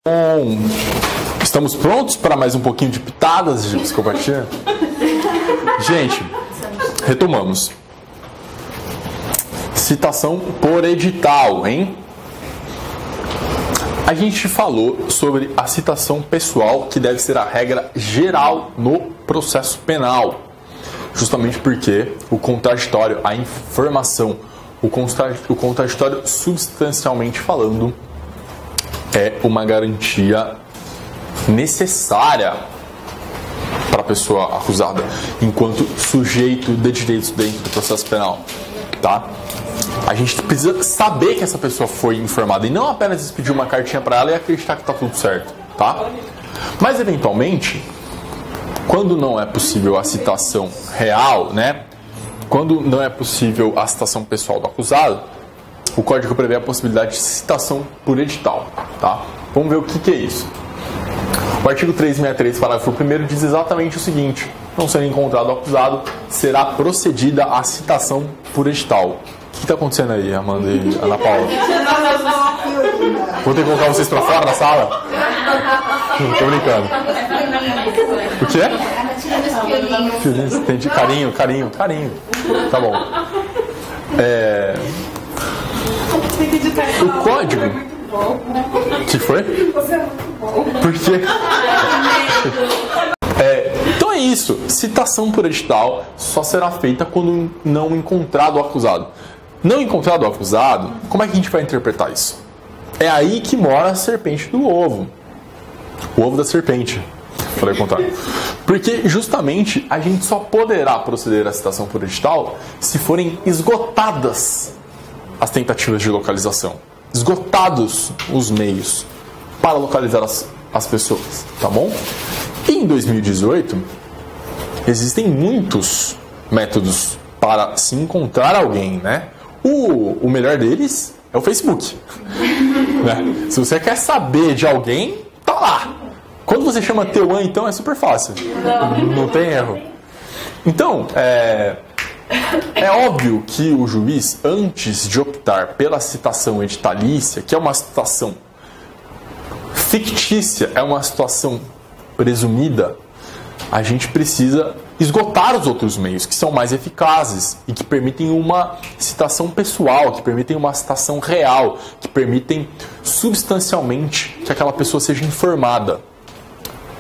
Bom, estamos prontos para mais um pouquinho de pitadas de psicopatia? Gente, retomamos. Citação por edital, hein? A gente falou sobre a citação pessoal, que deve ser a regra geral no processo penal. Justamente porque o contraditório, a informação, o contraditório substancialmente falando, é uma garantia necessária para a pessoa acusada, enquanto sujeito de direitos dentro do processo penal, tá? A gente precisa saber que essa pessoa foi informada e não apenas expedir uma cartinha para ela e acreditar que está tudo certo, tá? Mas, eventualmente, quando não é possível a citação real, né? Quando não é possível a citação pessoal do acusado, o Código prevê a possibilidade de citação por edital, tá? Vamos ver o que é isso. O artigo 363, parágrafo 1º, diz exatamente o seguinte: não sendo encontrado o acusado, será procedida a citação por edital. O que está acontecendo aí, Amanda e Ana Paula? Vou ter que colocar vocês para fora da sala? Tô brincando. O que é? Fiolinhos, entendi. Carinho. Tá bom. O código... O que foi? Você é muito bom. Por quê? Então é isso. Citação por edital só será feita quando não encontrado o acusado. Não encontrado o acusado, como é que a gente vai interpretar isso? É aí que mora a serpente do ovo. O ovo da serpente. Falei o contrário. Porque justamente a gente só poderá proceder à citação por edital se forem esgotadas as tentativas de localização. Esgotados os meios para localizar as pessoas, tá bom? E em 2018, existem muitos métodos para se encontrar alguém, né? O melhor deles é o Facebook. Né? Se você quer saber de alguém, tá lá. Quando você chama T1, então, é super fácil. Não tem erro. Então, é óbvio que o juiz, antes de optar pela citação editalícia, que é uma citação fictícia, é uma situação presumida, a gente precisa esgotar os outros meios, que são mais eficazes e que permitem uma citação pessoal, que permitem uma citação real, que permitem substancialmente que aquela pessoa seja informada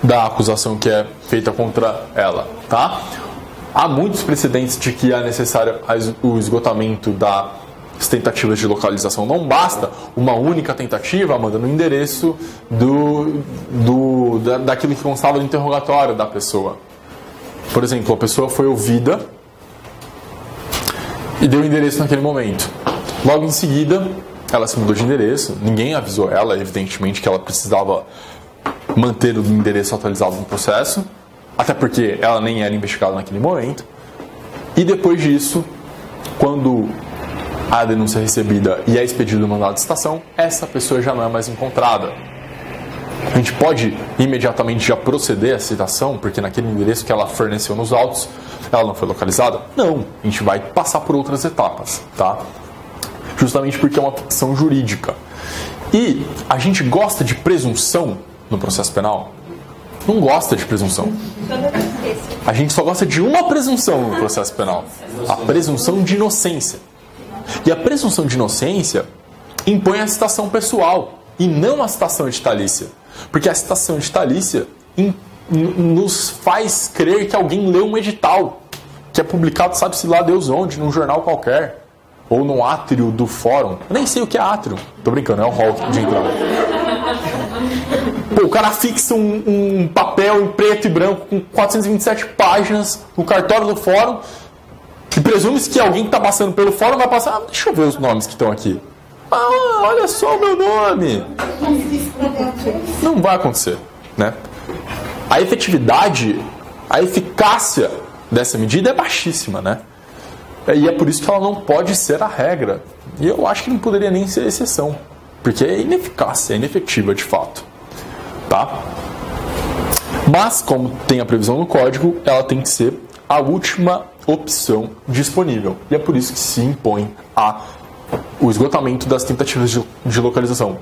da acusação que é feita contra ela, tá? Há muitos precedentes de que é necessário o esgotamento das tentativas de localização. Não basta uma única tentativa, Amanda, no endereço daquilo que constava no interrogatório da pessoa. Por exemplo, a pessoa foi ouvida e deu o endereço naquele momento. Logo em seguida, ela se mudou de endereço. Ninguém avisou ela, evidentemente, que ela precisava manter o endereço atualizado no processo. Até porque ela nem era investigada naquele momento. E depois disso, quando a denúncia é recebida e é expedido o mandado de citação, essa pessoa já não é mais encontrada. A gente pode imediatamente já proceder à citação, porque naquele endereço que ela forneceu nos autos, ela não foi localizada? Não. A gente vai passar por outras etapas, tá? Justamente porque é uma ficção jurídica. E a gente gosta de presunção no processo penal? Não gosta de presunção. A gente só gosta de uma presunção no processo penal. A presunção de inocência. E a presunção de inocência impõe a citação pessoal e não a citação editalícia. Porque a citação editalícia nos faz crer que alguém leu um edital que é publicado, sabe-se lá Deus onde, num jornal qualquer. Ou no átrio do fórum. Eu nem sei o que é átrio. Tô brincando, é o hall de entrada. Pô, o cara fixa um papel em preto e branco com 427 páginas no cartório do fórum e presume-se que alguém que está passando pelo fórum vai passar... deixa eu ver os nomes que estão aqui. Ah, olha só o meu nome. Não vai acontecer, né? A efetividade, a eficácia dessa medida é baixíssima, né? E é por isso que ela não pode ser a regra. E eu acho que não poderia nem ser exceção. Porque é ineficaz, é inefetiva de fato. Tá? Mas, como tem a previsão no código, ela tem que ser a última opção disponível. E é por isso que se impõe o esgotamento das tentativas de localização.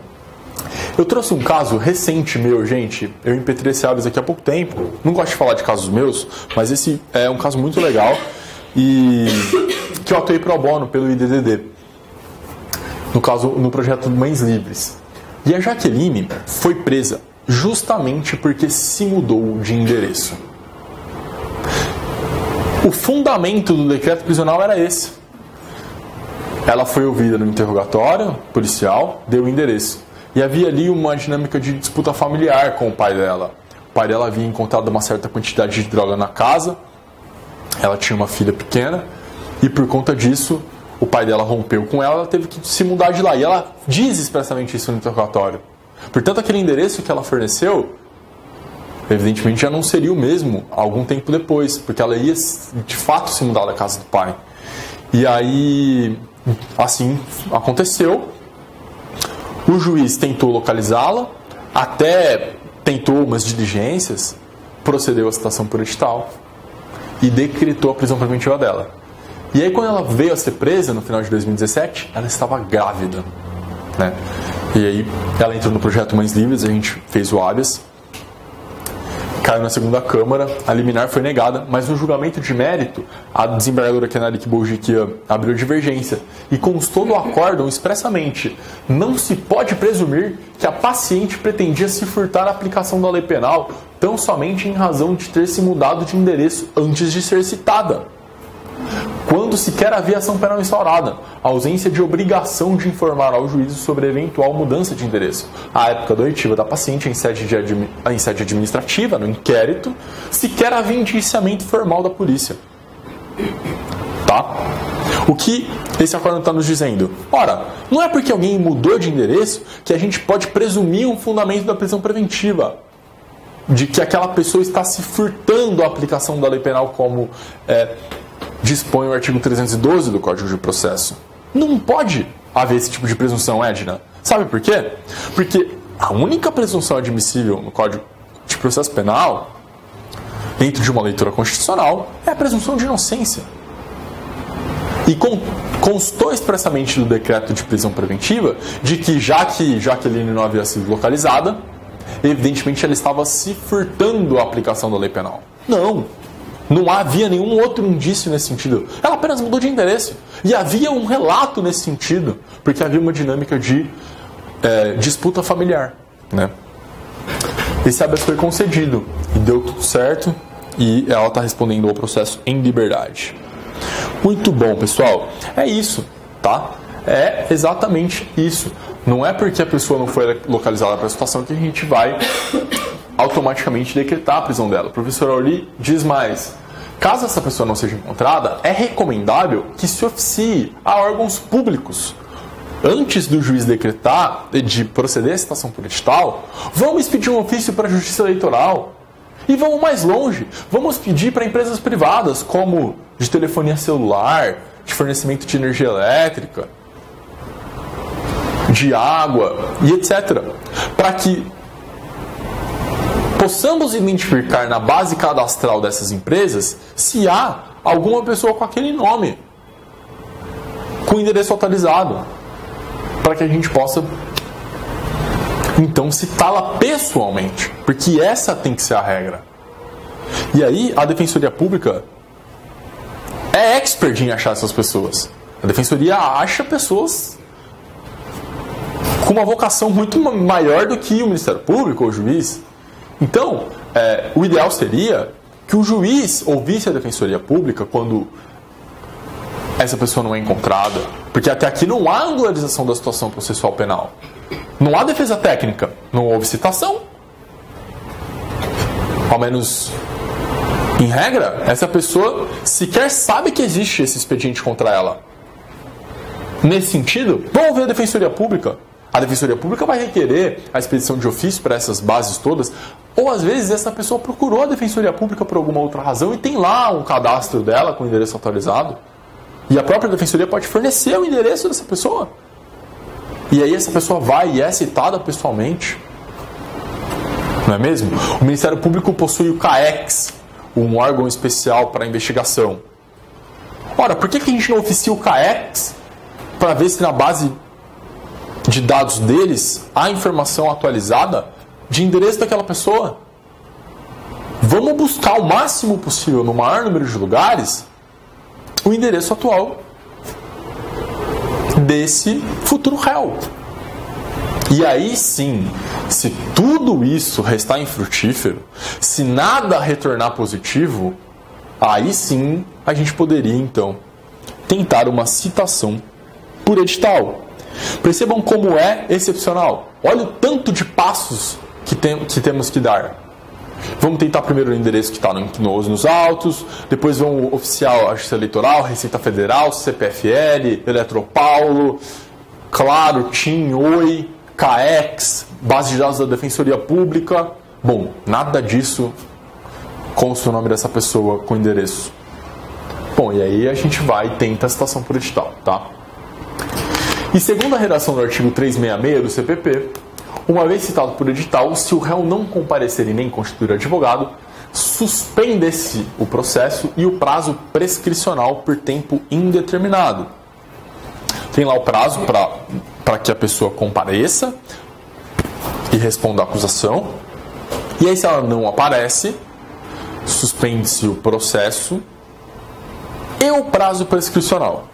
Eu trouxe um caso recente meu, gente. Eu impetrei esse Habeas aqui há pouco tempo. Não gosto de falar de casos meus, mas esse é um caso muito legal e que eu atuei pro bono pelo IDDD. No caso, no projeto Mães Livres. E a Jaqueline foi presa justamente porque se mudou de endereço. O fundamento do decreto prisional era esse. Ela foi ouvida no interrogatório policial, deu o endereço. E havia ali uma dinâmica de disputa familiar com o pai dela. O pai dela havia encontrado uma certa quantidade de droga na casa, ela tinha uma filha pequena, e por conta disso, o pai dela rompeu com ela teve que se mudar de lá. E ela diz expressamente isso no interrogatório. Portanto, aquele endereço que ela forneceu, evidentemente já não seria o mesmo algum tempo depois, porque ela ia de fato se mudar da casa do pai. E aí, assim aconteceu. O juiz tentou localizá-la, até tentou umas diligências, procedeu à citação por edital e decretou a prisão preventiva dela. E aí, quando ela veio a ser presa no final de 2017, ela estava grávida, né? E aí, ela entrou no projeto Mães Livres, a gente fez o habeas, caiu na segunda Câmara, a liminar foi negada, mas no julgamento de mérito, a desembargadora Kenaric Boljiquia abriu divergência e constou no acórdão expressamente: não se pode presumir que a paciente pretendia se furtar a aplicação da lei penal tão somente em razão de ter se mudado de endereço antes de ser citada, quando sequer havia ação penal instaurada, a ausência de obrigação de informar ao juízo sobre eventual mudança de endereço, a época da oitiva da paciente em sede administrativa, no inquérito, sequer havia indiciamento formal da polícia. Tá? O que esse acordo está nos dizendo? Ora, não é porque alguém mudou de endereço que a gente pode presumir um fundamento da prisão preventiva, de que aquela pessoa está se furtando a aplicação da lei penal como dispõe o artigo 312 do Código de Processo. Não pode haver esse tipo de presunção, Edna. Sabe por quê? Porque a única presunção admissível no Código de Processo Penal, dentro de uma leitura constitucional, é a presunção de inocência. E constou expressamente no decreto de prisão preventiva de que, já que Jaqueline não havia sido localizada, evidentemente ela estava se furtando a aplicação da lei penal. Não havia nenhum outro indício nesse sentido. Ela apenas mudou de endereço. E havia um relato nesse sentido, porque havia uma dinâmica de disputa familiar, né? Esse habeas foi concedido e deu tudo certo, e ela está respondendo ao processo em liberdade. Muito bom, pessoal. É isso, tá? É exatamente isso. Não é porque a pessoa não foi localizada para a situação que a gente vai automaticamente decretar a prisão dela. O professor Auli diz mais: caso essa pessoa não seja encontrada, é recomendável que se oficie a órgãos públicos. Antes do juiz decretar, de proceder à citação por edital, vamos pedir um ofício para a Justiça Eleitoral. E vamos mais longe, vamos pedir para empresas privadas, como de telefonia celular, de fornecimento de energia elétrica, de água e etc. Para que possamos identificar na base cadastral dessas empresas se há alguma pessoa com aquele nome, com endereço atualizado, para que a gente possa então citá-la pessoalmente, porque essa tem que ser a regra. E aí a Defensoria Pública é expert em achar essas pessoas. A Defensoria acha pessoas com uma vocação muito maior do que o Ministério Público ou o juiz. Então, o ideal seria que o juiz ouvisse a Defensoria Pública quando essa pessoa não é encontrada, porque até aqui não há angularização da situação processual penal. Não há defesa técnica, não houve citação. Ao menos, em regra, essa pessoa sequer sabe que existe esse expediente contra ela. Nesse sentido, vamos ver a Defensoria Pública. A Defensoria Pública vai requerer a expedição de ofício para essas bases todas, ou às vezes essa pessoa procurou a Defensoria Pública por alguma outra razão e tem lá um cadastro dela com o endereço atualizado, e a própria Defensoria pode fornecer o endereço dessa pessoa. E aí essa pessoa vai e é citada pessoalmente. Não é mesmo? O Ministério Público possui o CAEX, um órgão especial para investigação. Ora, por que a gente não oficia o CAEX para ver se na base de dados deles a informação atualizada de endereço daquela pessoa. Vamos buscar o máximo possível, no maior número de lugares, o endereço atual desse futuro réu. E aí sim, se tudo isso restar infrutífero, se nada retornar positivo, aí sim a gente poderia então tentar uma citação por edital. Percebam como é excepcional. Olha o tanto de passos que temos que dar. Vamos tentar primeiro o endereço que está nos autos, depois vamos oficial, a Justiça Eleitoral, Receita Federal, CPFL, Eletropaulo, Claro, TIM, Oi, CAEX, base de dados da Defensoria Pública. Bom, nada disso consta o nome dessa pessoa com endereço. Bom, e aí a gente vai e tenta a citação por edital, tá? E segundo a redação do artigo 366 do CPP, uma vez citado por edital, se o réu não comparecer e nem constituir advogado, suspende-se o processo e o prazo prescricional por tempo indeterminado. Tem lá o prazo para que a pessoa compareça e responda à acusação. E aí, se ela não aparece, suspende-se o processo e o prazo prescricional.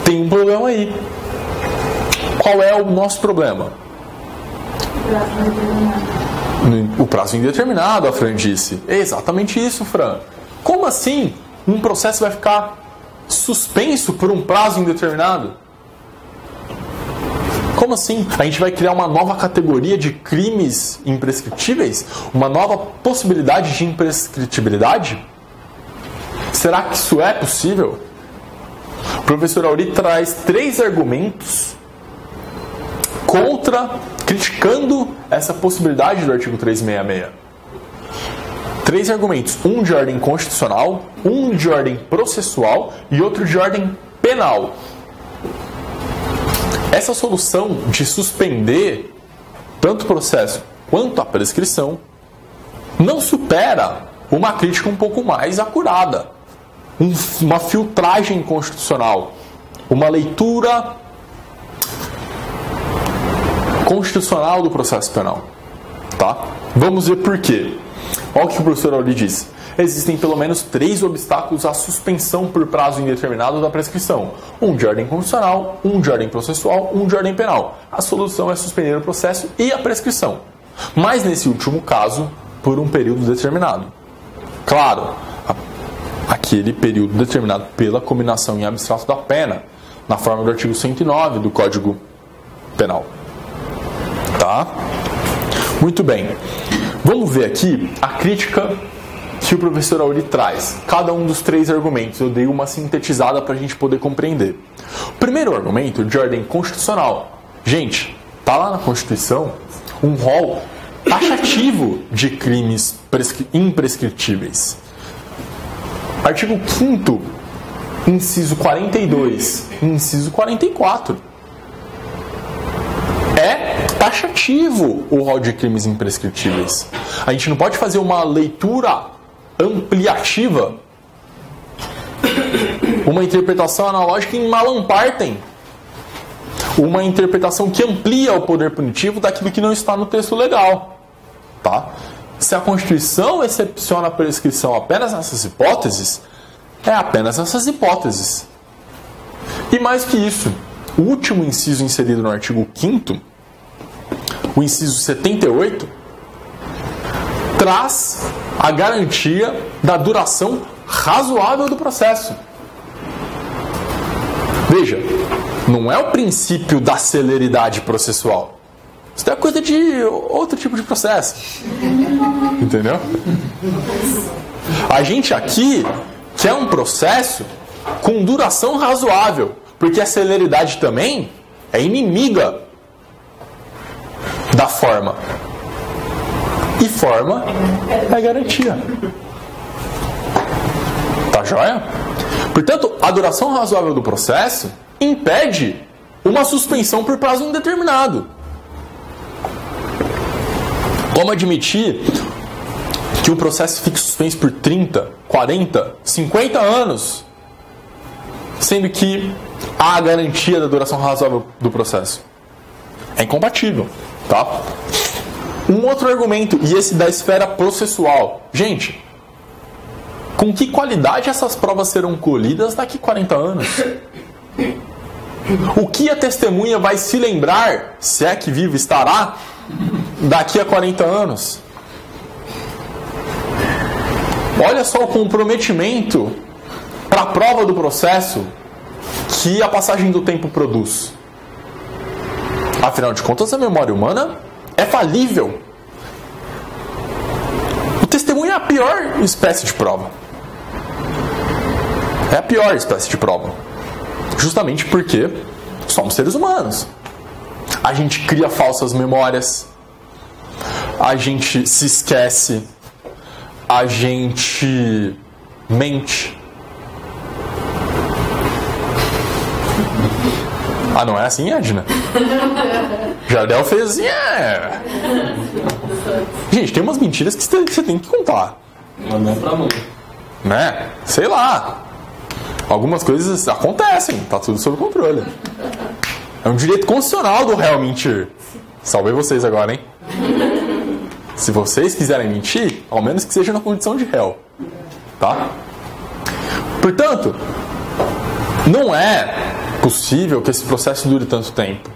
Tem um problema aí. Qual é o nosso problema? O prazo indeterminado, a Fran disse. É exatamente isso, Fran. Como assim um processo vai ficar suspenso por um prazo indeterminado? Como assim? A gente vai criar uma nova categoria de crimes imprescritíveis? Uma nova possibilidade de imprescritibilidade? Será que isso é possível? O professor Auri traz 3 argumentos criticando essa possibilidade do artigo 366. 3 argumentos, um de ordem constitucional, um de ordem processual e outro de ordem penal. Essa solução de suspender tanto o processo quanto a prescrição não supera uma crítica um pouco mais acurada, uma filtragem constitucional, uma leitura constitucional do processo penal. Tá? Vamos ver por quê. Olha o que o professor Auri diz. Existem pelo menos 3 obstáculos à suspensão por prazo indeterminado da prescrição. Um de ordem constitucional, um de ordem processual, um de ordem penal. A solução é suspender o processo e a prescrição. Mas nesse último caso, por um período determinado. Claro, aquele período determinado pela combinação em abstrato da pena, na forma do artigo 109 do Código Penal. Tá? Muito bem. Vamos ver aqui a crítica que o professor Auri traz. Cada um dos 3 argumentos. Eu dei uma sintetizada para a gente poder compreender. O primeiro argumento, de ordem constitucional. Gente, tá lá na Constituição um rol taxativo de crimes imprescritíveis. Artigo 5º, inciso 42, inciso 44. É taxativo o rol de crimes imprescritíveis. A gente não pode fazer uma leitura ampliativa, uma interpretação analógica em Malam Partem, uma interpretação que amplia o poder punitivo daquilo que não está no texto legal. Tá? Se a Constituição excepciona a prescrição apenas nessas hipóteses, é apenas nessas hipóteses. E mais que isso, o último inciso inserido no artigo 5º, o inciso 78, traz a garantia da duração razoável do processo. Veja, não é o princípio da celeridade processual. Isso é coisa de outro tipo de processo. Entendeu? A gente aqui quer um processo com duração razoável, porque a celeridade também é inimiga da forma. E forma é garantia. Tá joia? Portanto, a duração razoável do processo impede uma suspensão por prazo indeterminado. Como admitir que um processo fique suspenso por 30, 40, 50 anos, sendo que a garantia da duração razoável do processo. É incompatível, tá? Um outro argumento, e esse da esfera processual. Gente, com que qualidade essas provas serão colhidas daqui a 40 anos? O que a testemunha vai se lembrar, se é que viva estará, daqui a 40 anos? Olha só o comprometimento para a prova do processo que a passagem do tempo produz. Afinal de contas, a memória humana é falível. O testemunho é a pior espécie de prova. É a pior espécie de prova. Justamente porque somos seres humanos. A gente cria falsas memórias. A gente se esquece. A gente mente. Ah, não é assim, Edna? Jardel fez assim, Gente, tem umas mentiras que você tem que contar. Não é pra mão. Né? Sei lá. Algumas coisas acontecem, tá tudo sob controle. É um direito constitucional do réu mentir. Salvei vocês agora, hein? Se vocês quiserem mentir, ao menos que seja na condição de réu. Tá? Portanto, não é possível que esse processo dure tanto tempo.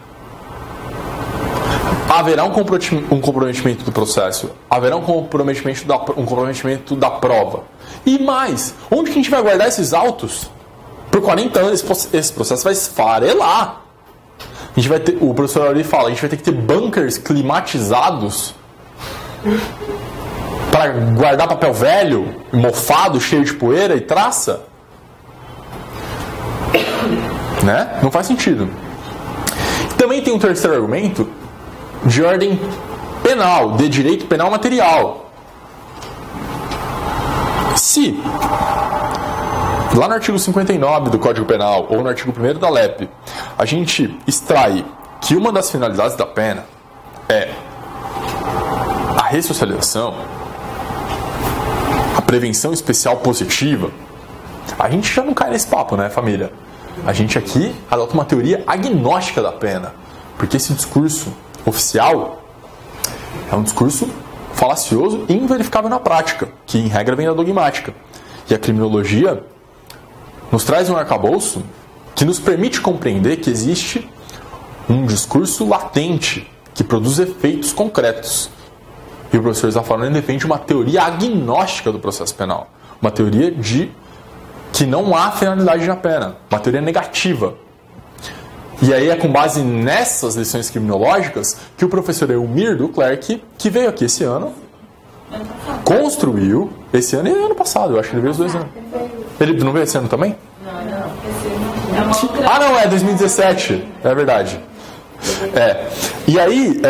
Haverá um comprometimento do processo. Haverá um comprometimento da prova. E mais, onde que a gente vai guardar esses autos? Por 40 anos esse processo vai esfarelar. A gente vai ter, o professor ali fala, a gente vai ter que ter bunkers climatizados para guardar papel velho, mofado, cheio de poeira e traça. Né? Não faz sentido. Também tem um terceiro argumento de ordem penal, de direito penal material. Se lá no artigo 59 do Código Penal ou no artigo 1º da LEP a gente extrai que uma das finalidades da pena é a ressocialização, a prevenção especial positiva, a gente já não cai nesse papo, né, família? A gente aqui adota uma teoria agnóstica da pena, porque esse discurso oficial é um discurso falacioso e inverificável na prática, que em regra vem da dogmática. E a criminologia nos traz um arcabouço que nos permite compreender que existe um discurso latente que produz efeitos concretos. E o professor Zaffaroni defende uma teoria agnóstica do processo penal, uma teoria de que não há finalidade na pena, uma teoria negativa. E aí é com base nessas lições criminológicas que o professor Elmir Duclerc, que veio aqui esse ano, construiu, esse ano e ano passado, eu acho que ele veio os 2 anos. Ele não veio esse ano também? Não. Ah, não, é 2017, é verdade. E aí,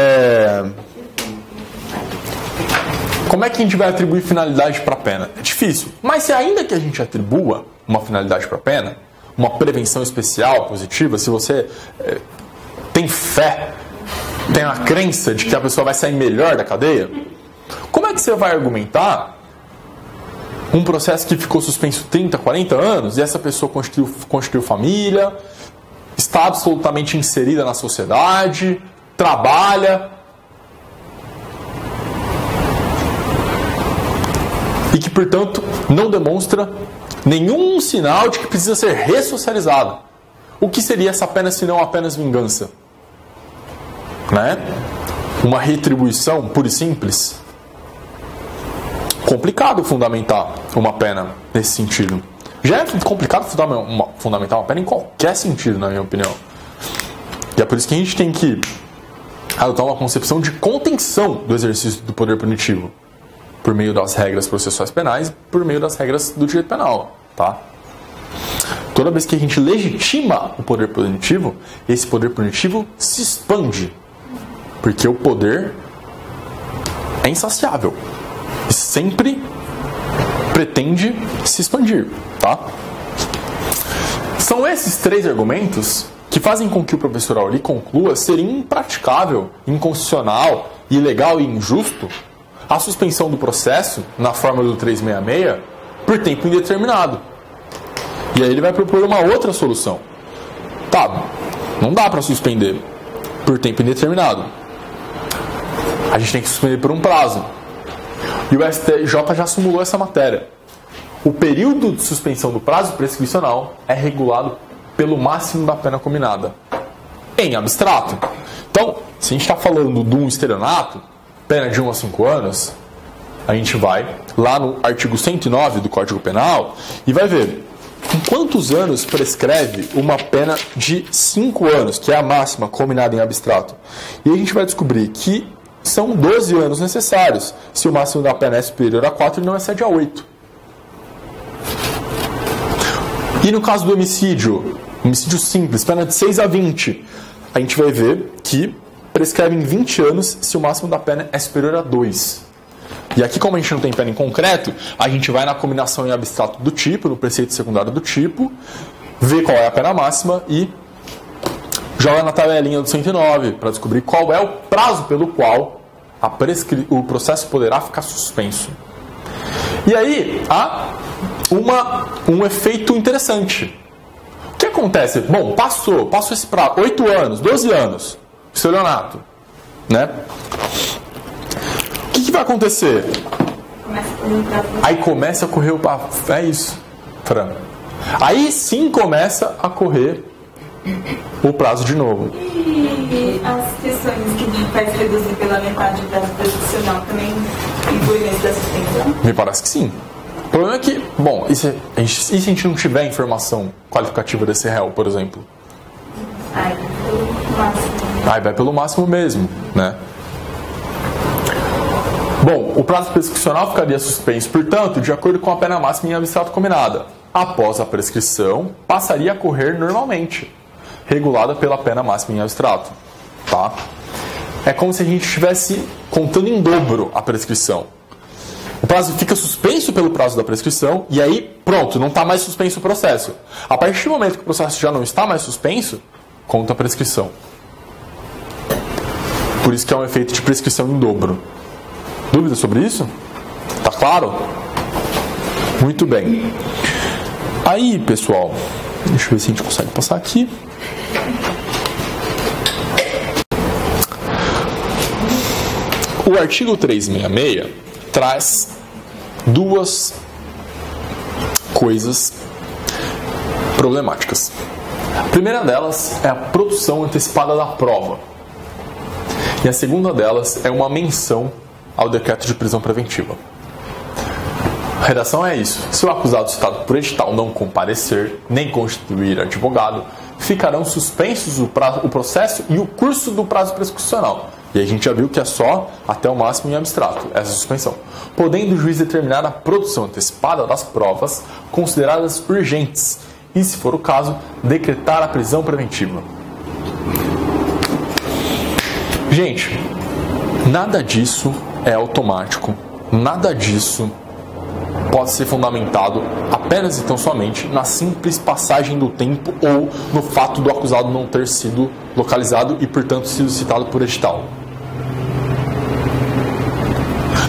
como é que a gente vai atribuir finalidade para a pena? É difícil, mas se ainda que a gente atribua uma finalidade para a pena, uma prevenção especial, positiva, se você tem fé, tem a crença de que a pessoa vai sair melhor da cadeia, como é que você vai argumentar um processo que ficou suspenso 30, 40 anos e essa pessoa constituiu família, está absolutamente inserida na sociedade, trabalha e que, portanto, não demonstra nenhum sinal de que precisa ser ressocializado? O que seria essa pena se não apenas vingança? Né? Uma retribuição pura e simples? Complicado fundamentar uma pena nesse sentido. Já é complicado fundamentar uma pena em qualquer sentido, na minha opinião. E é por isso que a gente tem que adotar uma concepção de contenção do exercício do poder punitivo, por meio das regras processuais penais, por meio das regras do direito penal, tá? Toda vez que a gente legitima o poder punitivo, esse poder punitivo se expande, porque o poder é insaciável e sempre pretende se expandir, tá? São esses 3 argumentos que fazem com que o professor Auli conclua ser impraticável, inconstitucional, ilegal e injusto a suspensão do processo, na forma do 366, por tempo indeterminado. E aí ele vai propor uma outra solução. Tá, não dá para suspender por tempo indeterminado. A gente tem que suspender por um prazo. E o STJ já simulou essa matéria. O período de suspensão do prazo prescricional é regulado pelo máximo da pena combinada, em abstrato. Então, se a gente está falando de um estelionato, pena de 1 a 5 anos, a gente vai lá no artigo 109 do Código Penal e vai ver em quantos anos prescreve uma pena de 5 anos, que é a máxima combinada em abstrato. E a gente vai descobrir que são 12 anos necessários, se o máximo da pena é superior a 4 e não excede a 8. E no caso do homicídio simples, pena de 6 a 20, a gente vai ver que prescreve em 20 anos se o máximo da pena é superior a 2. E aqui, como a gente não tem pena em concreto, a gente vai na combinação em abstrato do tipo, no preceito secundário do tipo, vê qual é a pena máxima e joga na tabelinha do 109 para descobrir qual é o prazo pelo qual o processo poderá ficar suspenso. E aí há um efeito interessante. O que acontece? Bom, passou esse prazo, 8 anos, 12 anos, estelionato, né? O que vai acontecer? Aí começa a correr o... É isso, Fran. Aí sim começa a correr o prazo de novo. E as questões que vai se reduzir pela metade do prazo prescricional também incluem nesse da suspensão? Me parece que sim. O problema é que, bom, e se a gente não tiver informação qualificativa desse réu, por exemplo? Aí pelo máximo. Aí vai pelo máximo mesmo, né? Bom, o prazo prescricional ficaria suspenso, portanto, de acordo com a pena máxima em abstrato combinada. Após a prescrição, passaria a correr normalmente, regulada pela pena máxima em abstrato. Tá? É como se a gente estivesse contando em dobro a prescrição. O prazo fica suspenso pelo prazo da prescrição e aí, pronto, não está mais suspenso o processo. A partir do momento que o processo já não está mais suspenso, conta a prescrição. Por isso que é um efeito de prescrição em dobro. Dúvidas sobre isso? Tá claro? Muito bem. Aí, pessoal, deixa eu ver se a gente consegue passar aqui. O artigo 366 traz duas coisas problemáticas. A primeira delas é a produção antecipada da prova. E a segunda delas é uma menção ao decreto de prisão preventiva. A redação é isso. Se o acusado citado por edital não comparecer, nem constituir advogado, ficarão suspensos o processo e o curso do prazo prescricional. E a gente já viu que é só até o máximo em abstrato, essa suspensão. Podendo o juiz determinar a produção antecipada das provas consideradas urgentes e, se for o caso, decretar a prisão preventiva. Gente, nada disso é automático, nada disso pode ser fundamentado apenas e tão somente na simples passagem do tempo ou no fato do acusado não ter sido localizado e, portanto, sido citado por edital.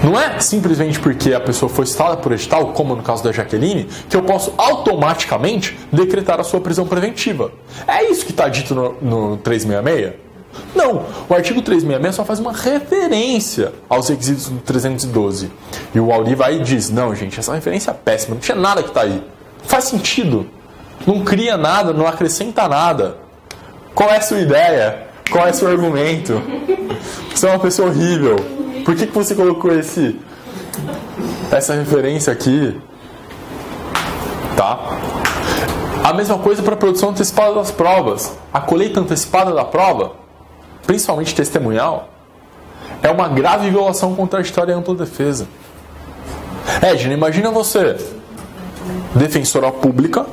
Não é simplesmente porque a pessoa foi citada por edital, como no caso da Jaqueline, que eu posso automaticamente decretar a sua prisão preventiva. É isso que está dito no 366? Não, o artigo 366 só faz uma referência aos requisitos do 312. E o Auri vai e diz, não, gente, essa referência é péssima, não tinha nada que está aí. Não faz sentido. Não cria nada, não acrescenta nada. Qual é a sua ideia? Qual é o seu argumento? Você é uma pessoa horrível. Por que você colocou essa referência aqui? Tá? A mesma coisa para a produção antecipada das provas. A colheita antecipada da prova, principalmente testemunhal, é uma grave violação contraditória e ampla defesa. Edna, imagina você, defensora pública,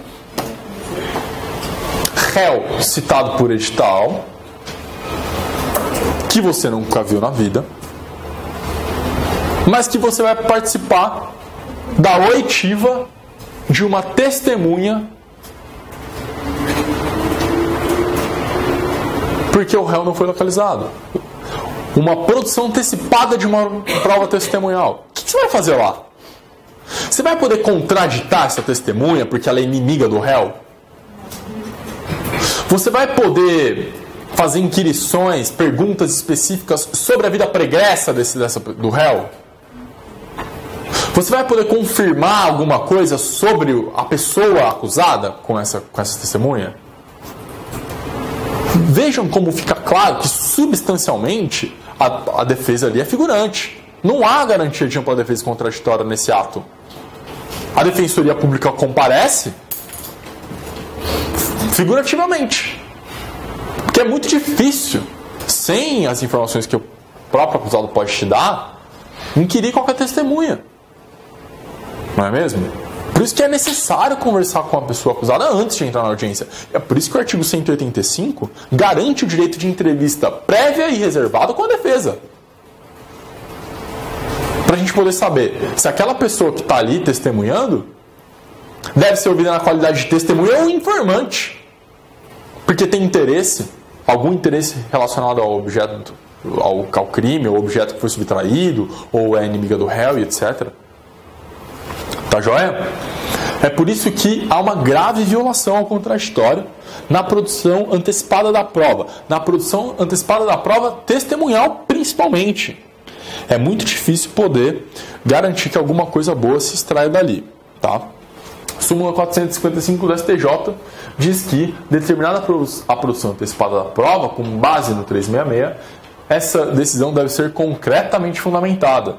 réu citado por edital, que você nunca viu na vida, mas que você vai participar da oitiva de uma testemunha porque o réu não foi localizado. Uma produção antecipada de uma prova testemunhal. O que você vai fazer lá? Você vai poder contraditar essa testemunha porque ela é inimiga do réu? Você vai poder fazer inquirições, perguntas específicas sobre a vida pregressa do réu? Você vai poder confirmar alguma coisa sobre a pessoa acusada com essa testemunha? Vejam como fica claro que substancialmente a defesa ali é figurante. Não há garantia de ampla defesa contraditória nesse ato. A Defensoria Pública comparece figurativamente. Porque é muito difícil, sem as informações que o próprio acusado pode te dar, inquirir qualquer testemunha. Não é mesmo? Por isso que é necessário conversar com a pessoa acusada antes de entrar na audiência. É por isso que o artigo 185 garante o direito de entrevista prévia e reservada com a defesa. Para a gente poder saber se aquela pessoa que está ali testemunhando deve ser ouvida na qualidade de testemunha ou informante. Porque tem interesse, algum interesse relacionado ao objeto, ao crime, ao objeto que foi subtraído, ou é inimiga do réu e etc. Tá joia? É por isso que há uma grave violação ao contraditório na produção antecipada da prova. Na produção antecipada da prova testemunhal, principalmente. É muito difícil poder garantir que alguma coisa boa se extrai dali. Tá? Súmula 455 do STJ diz que, determinada a produção antecipada da prova, com base no 366, essa decisão deve ser concretamente fundamentada.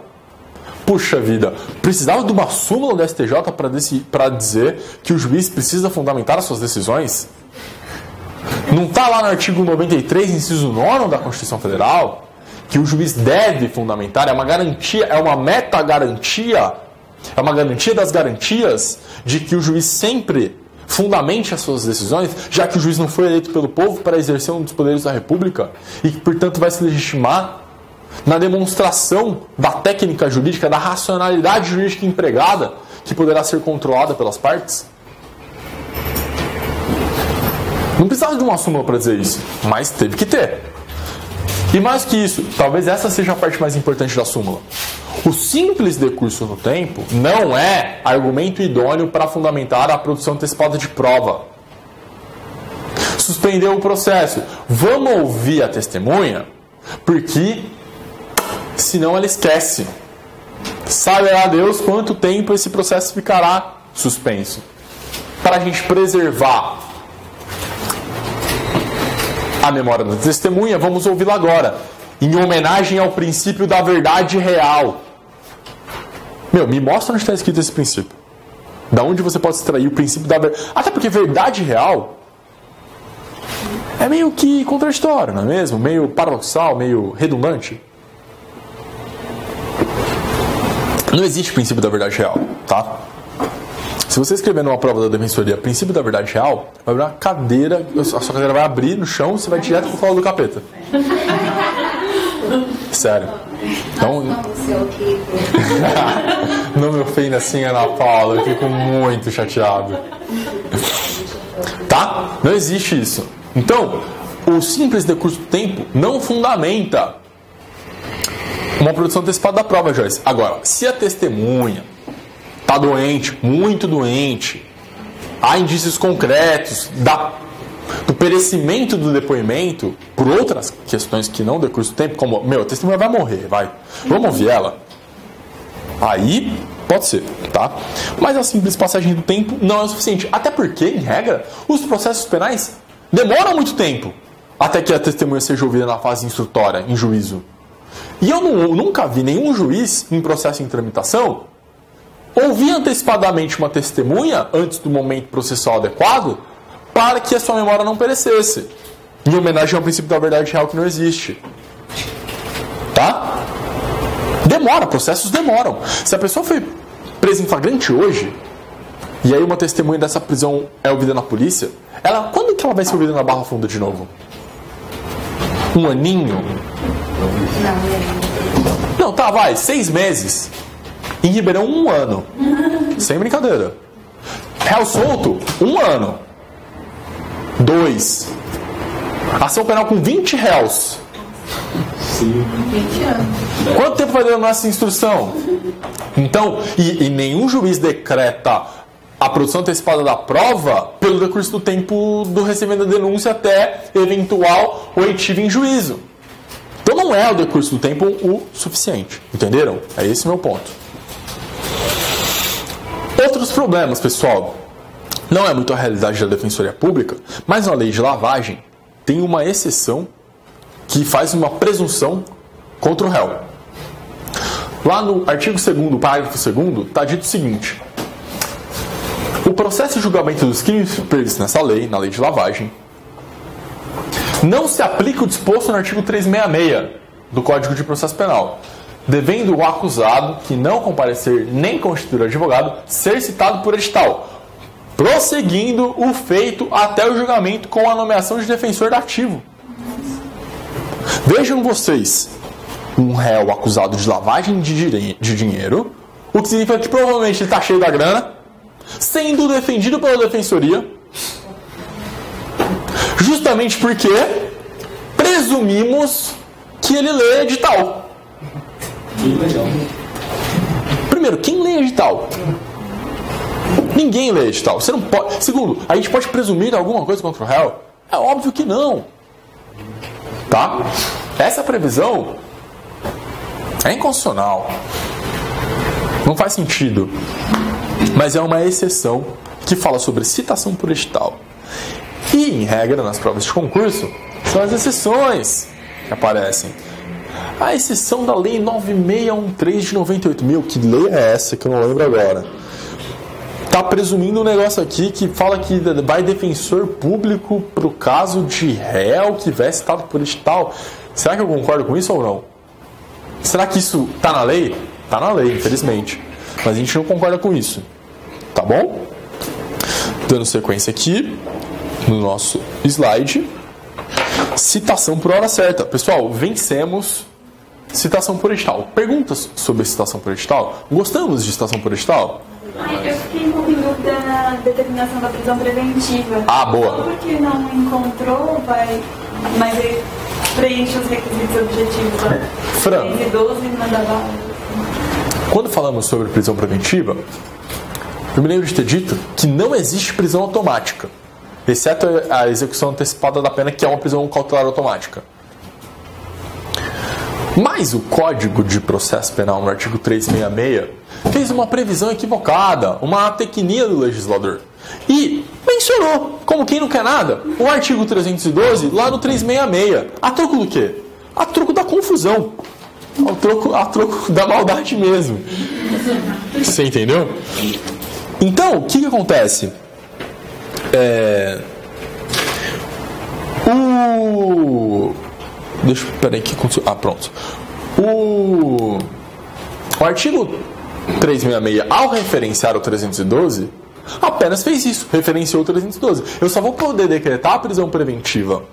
Puxa vida, precisava de uma súmula do STJ para dizer que o juiz precisa fundamentar as suas decisões? Não está lá no artigo 93, inciso 9 da Constituição Federal, que o juiz deve fundamentar? É uma garantia, é uma meta-garantia, é uma garantia das garantias de que o juiz sempre fundamente as suas decisões, já que o juiz não foi eleito pelo povo para exercer um dos poderes da República e que, portanto, vai se legitimar na demonstração da técnica jurídica, da racionalidade jurídica empregada, que poderá ser controlada pelas partes? Não precisava de uma súmula para dizer isso, mas teve que ter. E mais que isso, talvez essa seja a parte mais importante da súmula. O simples decurso no tempo não é argumento idôneo para fundamentar a produção antecipada de prova. Suspendeu o processo. Vamos ouvir a testemunha, porque senão ela esquece. Saberá Deus quanto tempo esse processo ficará suspenso. Para a gente preservar a memória da testemunha, vamos ouvi-la agora, em homenagem ao princípio da verdade real. Me mostra onde está escrito esse princípio. Da onde você pode extrair o princípio da verdade. Até porque verdade real é meio que contraditório, não é mesmo? Meio paradoxal, meio redundante. Não existe princípio da verdade real, tá? Se você escrever numa prova da Defensoria princípio da verdade real, vai abrir uma cadeira, a sua cadeira vai abrir no chão, você vai direto pro colo do capeta. Sério. Então, não me ofenda assim, Ana Paula, eu fico muito chateado. Tá? Não existe isso. Então, o simples decurso do tempo não fundamenta uma produção antecipada da prova, Joyce. Agora, se a testemunha está doente, muito doente, há indícios concretos do perecimento do depoimento por outras questões que não decurso do tempo, como, a testemunha vai morrer, vamos ouvir ela. Aí, pode ser, tá? Mas a simples passagem do tempo não é o suficiente. Até porque, em regra, os processos penais demoram muito tempo até que a testemunha seja ouvida na fase instrutória, em juízo. E eu nunca vi nenhum juiz, em processo em tramitação, ouvir antecipadamente uma testemunha antes do momento processual adequado para que a sua memória não perecesse, em homenagem ao princípio da verdade real que não existe. Tá? Demora, processos demoram. Se a pessoa foi presa em flagrante hoje, e aí uma testemunha dessa prisão é ouvida na polícia, quando que ela vai ser ouvida na Barra Funda de novo? Um aninho? Não, tá, 6 meses. Em Ribeirão, 1 ano. Sem brincadeira. Réu solto, 1 ano. 2. Ação penal com 20 réus. Sim. 20 anos. Quanto tempo vai demorar essa instrução? Então, e nenhum juiz decreta a produção antecipada da prova pelo decurso do tempo do recebimento da denúncia até eventual oitiva em juízo. Então não é o decurso do tempo o suficiente. Entenderam? É esse o meu ponto. Outros problemas, pessoal. Não é muito a realidade da Defensoria Pública, mas na lei de lavagem tem uma exceção que faz uma presunção contra o réu. Lá no artigo 2º, parágrafo 2º, está dito o seguinte: o processo de julgamento dos crimes previstos nessa lei, na lei de lavagem, não se aplica o disposto no artigo 366 do Código de Processo Penal, devendo o acusado, que não comparecer nem constituir advogado, ser citado por edital, prosseguindo o feito até o julgamento com a nomeação de defensor dativo. Vejam vocês, um réu acusado de lavagem de dinheiro, o que significa que provavelmente ele está cheio da grana, sendo defendido pela defensoria, justamente porque presumimos que ele lê edital. Primeiro, quem lê edital? Ninguém lê edital. Você não pode. Segundo, a gente pode presumir alguma coisa contra o réu? É óbvio que não. Tá? Essa previsão é inconstitucional. Não faz sentido. Mas é uma exceção que fala sobre citação por edital. E, em regra, nas provas de concurso, são as exceções que aparecem. A exceção da Lei 9613 de 98.000, que lei é essa que eu não lembro agora? Está presumindo um negócio aqui que fala que vai defensor público para o caso de réu que tiver citado por edital. Será que eu concordo com isso ou não? Será que isso está na lei? Está na lei, infelizmente. Mas a gente não concorda com isso. Tá bom? Dando sequência aqui no nosso slide. Citação por hora certa. Pessoal, vencemos citação por edital. Perguntas sobre citação por edital? Gostamos de citação por edital? Eu fiquei um pouco em dúvida na determinação da prisão preventiva. Ah, boa. Só porque não encontrou, mas ele preenche os requisitos objetivos. Fran, 12 mandava. quando falamos sobre prisão preventiva, eu me lembro de ter dito que não existe prisão automática, exceto a execução antecipada da pena, que é uma prisão cautelar automática. Mas o Código de Processo Penal, no artigo 366, fez uma previsão equivocada, uma tecnia do legislador. E mencionou, como quem não quer nada, o artigo 312 lá no 366. A troco do quê? A troco da confusão. A troco da maldade mesmo. Você entendeu? Então, o que acontece? Peraí, que aconteceu? Ah, pronto. O artigo 366, ao referenciar o 312, apenas fez isso, referenciou o 312. Eu só vou poder decretar a prisão preventiva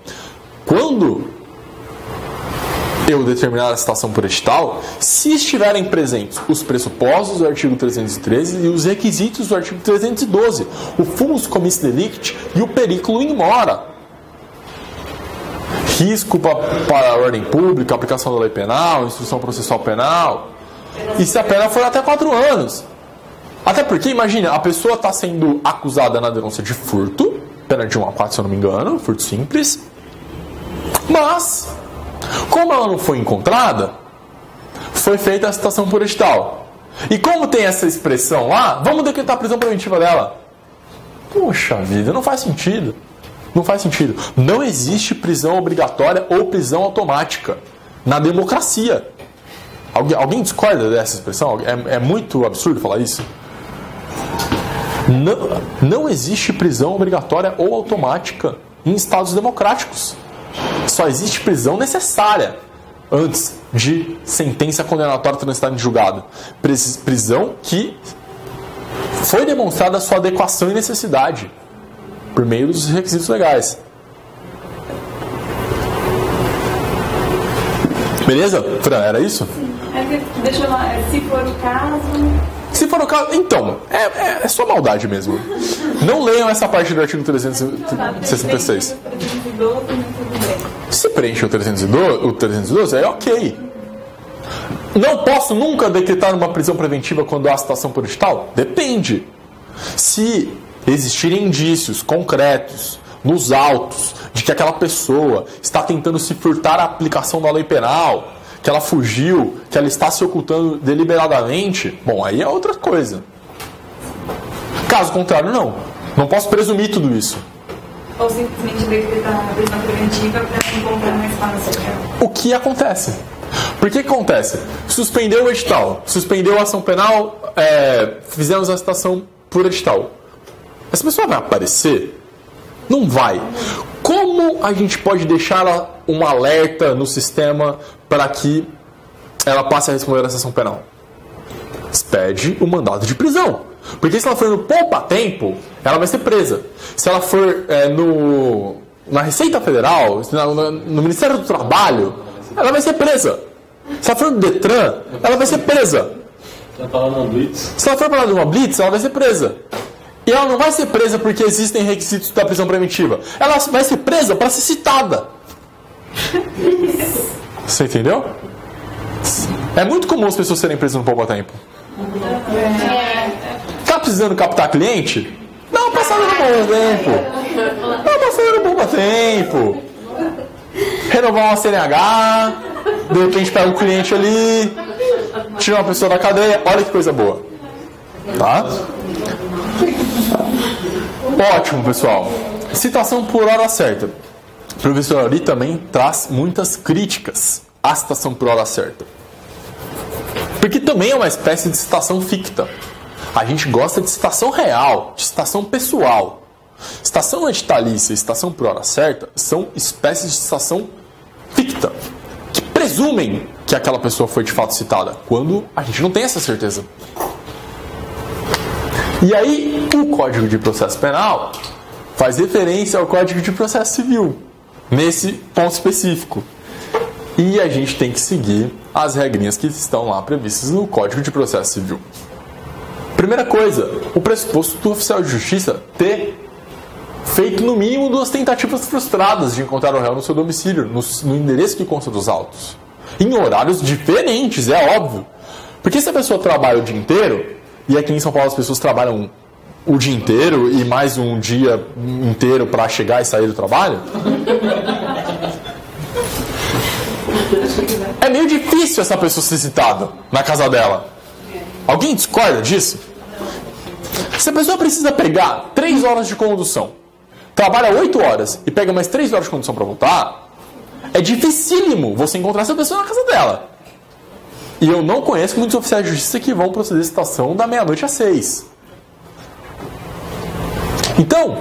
quando eu determinar a citação por edital, se estiverem presentes os pressupostos do artigo 313 e os requisitos do artigo 312, o fumus commissi delicti e o periculo in mora. Risco para a ordem pública, aplicação da lei penal, instrução processual penal. E se a pena for até 4 anos. Até porque, imagina, a pessoa está sendo acusada na denúncia de furto, pena de 1 a 4, se eu não me engano, furto simples. Mas, como ela não foi encontrada, foi feita a citação por edital. E como tem essa expressão lá, vamos decretar a prisão preventiva dela. Poxa vida, não faz sentido. Não faz sentido. Não existe prisão obrigatória ou prisão automática na democracia. Alguém discorda dessa expressão? É muito absurdo falar isso. Não existe prisão obrigatória ou automática em estados democráticos. Só existe prisão necessária antes de sentença condenatória transitada em julgado. Prisão que foi demonstrada a sua adequação e necessidade por meio dos requisitos legais. Beleza? Fran, era isso? Deixa eu lá, se for o caso... Se for o caso, então, é só maldade mesmo. Não leiam essa parte do artigo 366. Se preenche o 312, é ok. Não posso nunca decretar uma prisão preventiva quando há citação por edital? Depende. Se existirem indícios concretos nos autos de que aquela pessoa está tentando se furtar a aplicação da lei penal, que ela fugiu, que ela está se ocultando deliberadamente, bom, aí é outra coisa. Caso contrário, não. Não posso presumir tudo isso. Ou simplesmente decretar a prisão preventiva para encontrar mais fácil. O que acontece? Por que acontece? Suspendeu o edital, suspendeu a ação penal, fizemos a citação por edital. Essa pessoa vai aparecer? Não vai. Como a gente pode deixar um alerta no sistema para que ela passe a responder a ação penal? Pede o mandado de prisão. Porque se ela for no poupa-tempo, ela vai ser presa. Se ela for na Receita Federal, no Ministério do Trabalho, ela vai ser presa. Se ela for no Detran, ela vai ser presa. Se ela for para uma blitz, ela vai ser presa. E ela não vai ser presa porque existem requisitos da prisão preventiva. Ela vai ser presa para ser citada. Você entendeu? É muito comum as pessoas serem presas no poupa-tempo. Tá precisando captar cliente? Dá uma passada no poupa-tempo. Dá uma passada no poupa-tempo. Renovar uma CNH. De repente pega um cliente ali. Tira uma pessoa da cadeia. Olha que coisa boa. Tá? Ótimo, pessoal. Citação por hora certa. O professor Ari também traz muitas críticas à citação por hora certa. Porque também é uma espécie de citação ficta. A gente gosta de citação real, de citação pessoal. Citação editalícia e citação por hora certa são espécies de citação ficta, que presumem que aquela pessoa foi de fato citada, quando a gente não tem essa certeza. E aí, o Código de Processo Penal faz referência ao Código de Processo Civil, nesse ponto específico. E a gente tem que seguir as regrinhas que estão lá previstas no Código de Processo Civil. Primeira coisa, o pressuposto do oficial de justiça ter feito no mínimo 2 tentativas frustradas de encontrar o réu no seu domicílio, no endereço que consta dos autos. Em horários diferentes, é óbvio. Porque se a pessoa trabalha o dia inteiro, e aqui em São Paulo as pessoas trabalham o dia inteiro e mais um dia inteiro para chegar e sair do trabalho, é meio difícil essa pessoa ser citada na casa dela. Alguém discorda disso? Se a pessoa precisa pegar 3 horas de condução, trabalha 8 horas e pega mais 3 horas de condução para voltar, é dificílimo você encontrar essa pessoa na casa dela. E eu não conheço muitos oficiais de justiça que vão proceder à citação da meia-noite às 6. Então,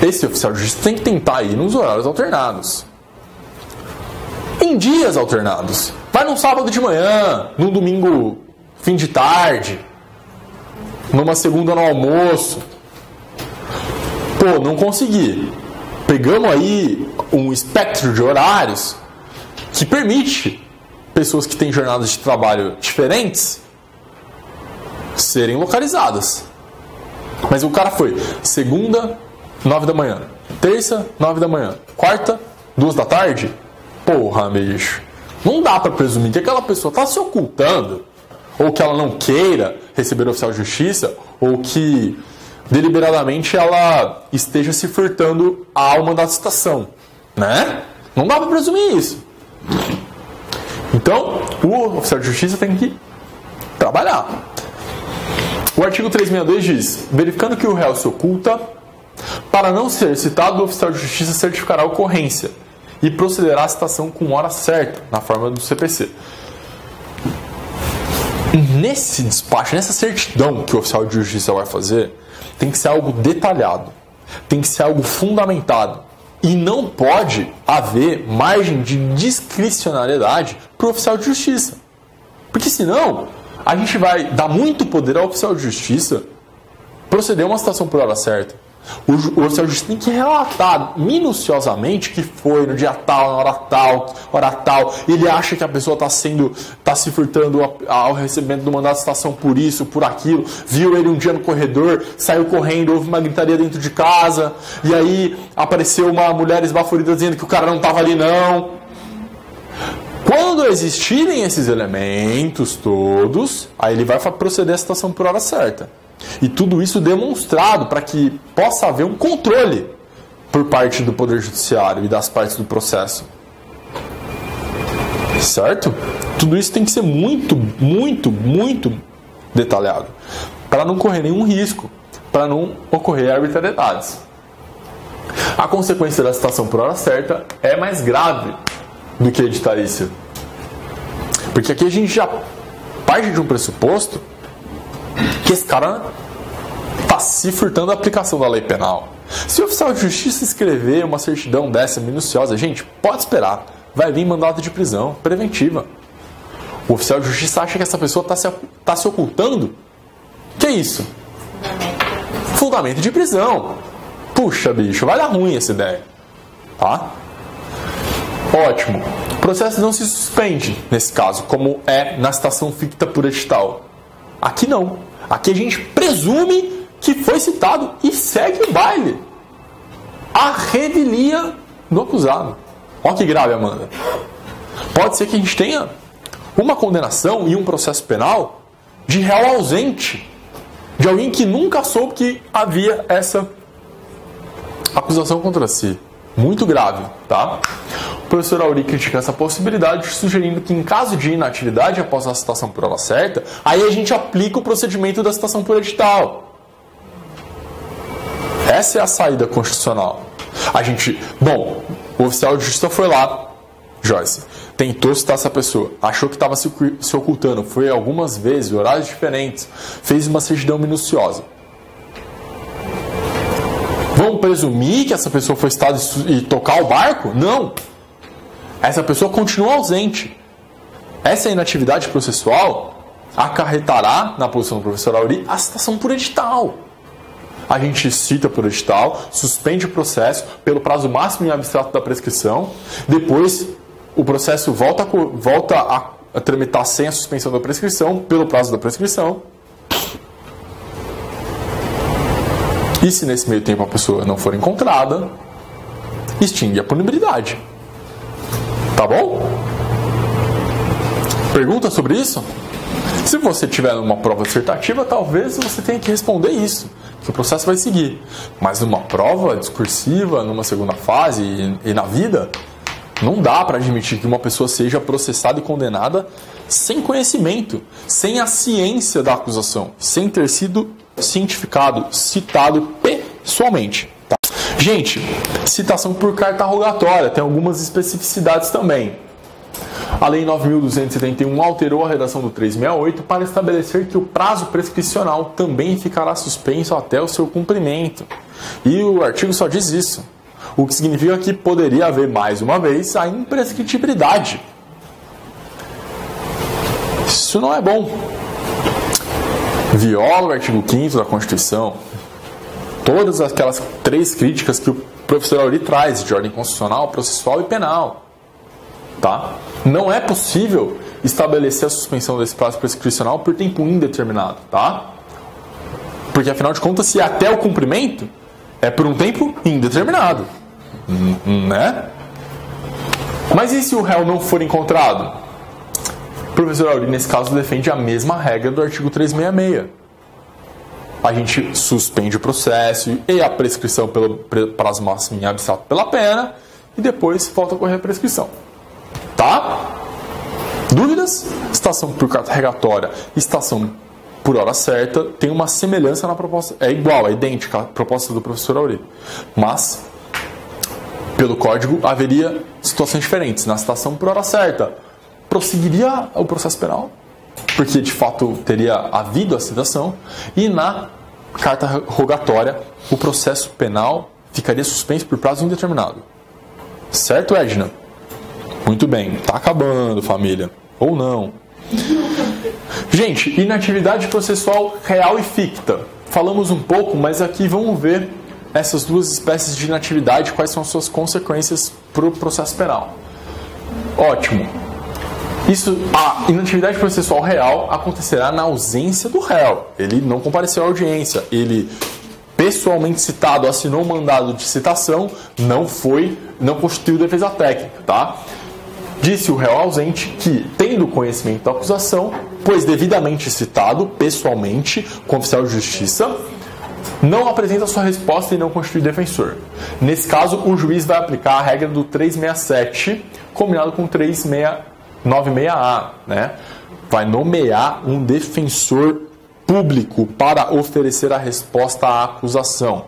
esse oficial de justiça tem que tentar ir nos horários alternados. Em dias alternados. Vai num sábado de manhã, num domingo fim de tarde, numa segunda no almoço. Pô, não consegui. Pegamos aí um espectro de horários que permite pessoas que têm jornadas de trabalho diferentes serem localizadas. Mas o cara foi segunda, 9 da manhã, terça, 9 da manhã, quarta, 2 da tarde. Porra, bicho. Não dá pra presumir que aquela pessoa tá se ocultando, ou que ela não queira receber o oficial de justiça, ou que deliberadamente ela esteja se furtando ao mandato de citação, né? Não dá pra presumir isso. Então, o oficial de justiça tem que trabalhar. O artigo 362 diz: verificando que o réu se oculta, para não ser citado, o oficial de justiça certificará a ocorrência e procederá à citação com hora certa, na forma do CPC. Nesse despacho, nessa certidão que o oficial de justiça vai fazer, tem que ser algo detalhado, tem que ser algo fundamentado. E não pode haver margem de discricionariedade para o oficial de justiça. Porque senão, a gente vai dar muito poder ao oficial de justiça proceder a uma citação por hora certa. O oficial de justiça tem que relatar minuciosamente que foi no dia tal, na hora tal. Ele acha que a pessoa está se furtando ao recebimento do mandato de citação por isso, por aquilo. Viu ele um dia no corredor, saiu correndo, houve uma gritaria dentro de casa. E aí apareceu uma mulher esbaforida dizendo que o cara não estava ali não. Quando existirem esses elementos todos, aí ele vai proceder à citação por hora certa. E tudo isso demonstrado para que possa haver um controle por parte do Poder Judiciário e das partes do processo. Certo? Tudo isso tem que ser muito, muito, muito detalhado para não correr nenhum risco, para não ocorrer arbitrariedades. A consequência da citação por hora certa é mais grave do que a editalícia. Porque aqui a gente já parte de um pressuposto que esse cara está se furtando da aplicação da lei penal. Se o oficial de justiça escrever uma certidão dessa minuciosa, gente, pode esperar. Vai vir mandado de prisão preventiva. O oficial de justiça acha que essa pessoa está se ocultando? Que é isso? Fundamento de prisão. Puxa, bicho, vai dar ruim essa ideia. Tá? Ótimo. O processo não se suspende, nesse caso, como é na citação ficta por edital. Aqui não. Aqui a gente presume que foi citado e segue o baile. A revelia do acusado. Olha que grave, Amanda. Pode ser que a gente tenha uma condenação e um processo penal de réu ausente. De alguém que nunca soube que havia essa acusação contra si. Muito grave, tá? O professor Auri critica essa possibilidade, sugerindo que em caso de inatividade após a citação por hora certa, aí a gente aplica o procedimento da citação por edital. Essa é a saída constitucional. O oficial de justiça foi lá, Joyce, tentou citar essa pessoa, achou que estava se ocultando, foi algumas vezes, horários diferentes, fez uma certidão minuciosa. Vamos presumir que essa pessoa foi citada e tocar o barco? Não. Essa pessoa continua ausente. Essa inatividade processual acarretará, na posição do professor Auri, a citação por edital. A gente cita por edital, suspende o processo pelo prazo máximo e abstrato da prescrição, depois o processo volta a tramitar sem a suspensão da prescrição, pelo prazo da prescrição. E se nesse meio tempo a pessoa não for encontrada, extingue a punibilidade. Tá bom? Pergunta sobre isso? Se você tiver uma prova dissertativa, talvez você tenha que responder isso, que o processo vai seguir. Mas numa prova discursiva, numa segunda fase e na vida, não dá para admitir que uma pessoa seja processada e condenada sem conhecimento, sem a ciência da acusação, sem ter sido cientificado, citado pessoalmente. Tá? Gente, citação por carta rogatória tem algumas especificidades também. A Lei 9.271 alterou a redação do 368 para estabelecer que o prazo prescricional também ficará suspenso até o seu cumprimento. E o artigo só diz isso. O que significa que poderia haver, mais uma vez, a imprescritibilidade. Isso não é bom. Viola o artigo 5º da Constituição. Todas aquelas 3 críticas que o professor Auri traz de ordem constitucional, processual e penal. Tá? Não é possível estabelecer a suspensão desse prazo prescricional por tempo indeterminado. Tá? Porque, afinal de contas, se até o cumprimento, é por um tempo indeterminado. Né? Mas e se o réu não for encontrado? O professor Auri, nesse caso, defende a mesma regra do artigo 366. A gente suspende o processo e a prescrição pelo prazo máximo em abstrato pela pena e depois volta a correr a prescrição. Tá? Dúvidas? Citação por carta rogatória e citação por hora certa tem uma semelhança na proposta. É igual, é idêntica à proposta do professor Auri. Mas, pelo código, haveria situações diferentes. Na citação por hora certa, prosseguiria o processo penal, porque de fato teria havido a citação, e na carta rogatória, o processo penal ficaria suspenso por prazo indeterminado. Certo, Edna? Muito bem, tá acabando, família. Ou não. Gente, inatividade processual real e ficta. Falamos um pouco, mas aqui vamos ver essas duas espécies de inatividade, quais são as suas consequências para o processo penal. Ótimo. A inatividade processual real acontecerá na ausência do réu. Ele não compareceu à audiência, ele pessoalmente citado, assinou um mandado de citação, não constituiu defesa técnica, tá? Disse o réu ausente que, tendo conhecimento da acusação, pois devidamente citado pessoalmente com oficial de justiça, não apresenta sua resposta e não constitui defensor. Nesse caso, o juiz vai aplicar a regra do 367, combinado com 396A, né? Vai nomear um defensor público para oferecer a resposta à acusação.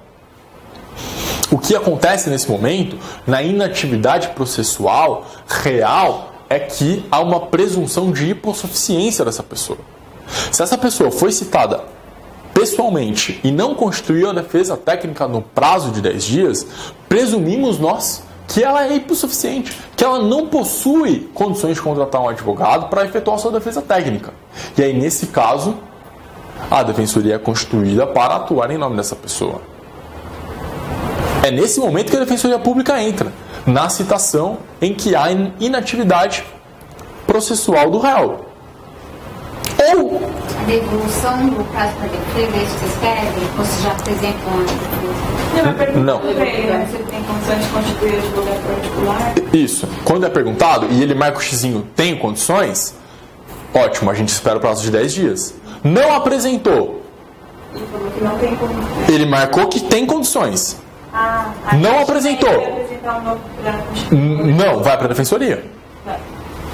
O que acontece nesse momento, na inatividade processual real, é que há uma presunção de hipossuficiência dessa pessoa. Se essa pessoa foi citada pessoalmente e não constituiu a defesa técnica no prazo de 10 dias, presumimos nós que ela é hipossuficiente, que ela não possui condições de contratar um advogado para efetuar sua defesa técnica. E aí, nesse caso, a defensoria é constituída para atuar em nome dessa pessoa. É nesse momento que a defensoria pública entra, na citação em que há inatividade processual do réu. Ou a devolução do prazo para defesa, isso vocês pedem? Ou se já apresentam Não. Se ele tem condições de constituir advogado particular. Isso. Quando é perguntado e ele marca o xizinho, tem condições? Ótimo, a gente espera o prazo de 10 dias. Não apresentou. Ele falou que não tem como. Ele marcou que tem condições. Não apresentou. Apresentar um novo para constituir. Não, vai para a defensoria.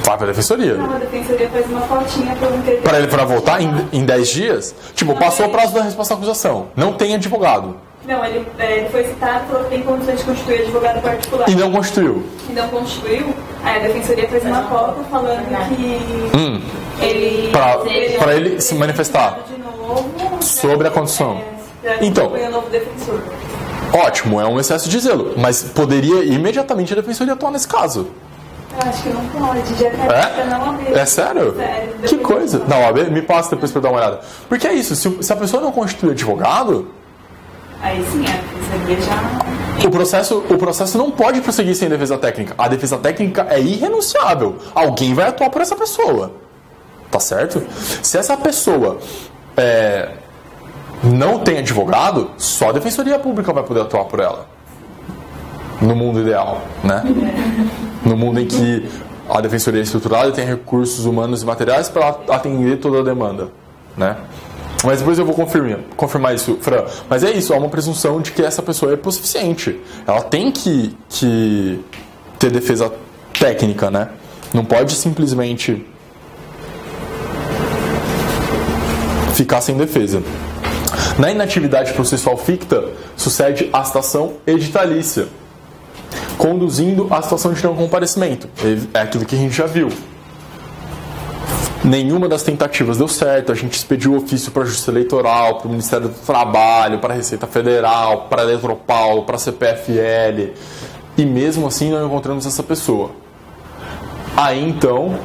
Vai para a defensoria. Não, a defensoria faz uma fotinha para não ter. Para ele para voltar em 10 dias? Tipo, passou o prazo da resposta à acusação. Não tem advogado. Não, ele foi citado e falou que tem condições de constituir advogado particular. E não constituiu. E não constituiu, aí a defensoria fez uma cota falando que ele... Para ele se manifestar de novo, sobre a condição. Então, Então, um novo defensor. ótimo, é um excesso de zelo. Mas poderia imediatamente a defensoria atuar nesse caso. Eu acho que não pode, já tá na OAB. É sério? Sério. Que coisa. Na OAB, me passa depois para dar uma olhada. Porque é isso, se a pessoa não constitui advogado, Aí sim, a defensoria já... o processo não pode prosseguir sem defesa técnica. A defesa técnica é irrenunciável. Alguém vai atuar por essa pessoa. Tá certo? Se essa pessoa não tem advogado, só a defensoria pública vai poder atuar por ela. No mundo ideal, né? No mundo em que a defensoria é estruturada e tem recursos humanos e materiais para atender toda a demanda, né? Mas depois eu vou confirmar isso, Fran. Mas é isso, há uma presunção de que essa pessoa é hipossuficiente. Ela tem que ter defesa técnica, né? Não pode simplesmente ficar sem defesa. Na inatividade processual ficta, sucede a citação editalícia, conduzindo à situação de não comparecimento. É aquilo que a gente já viu. Nenhuma das tentativas deu certo, a gente expediu ofício para a Justiça Eleitoral, para o Ministério do Trabalho, para a Receita Federal, para a Eletropaulo, para a CPFL, e mesmo assim não encontramos essa pessoa. Aí então,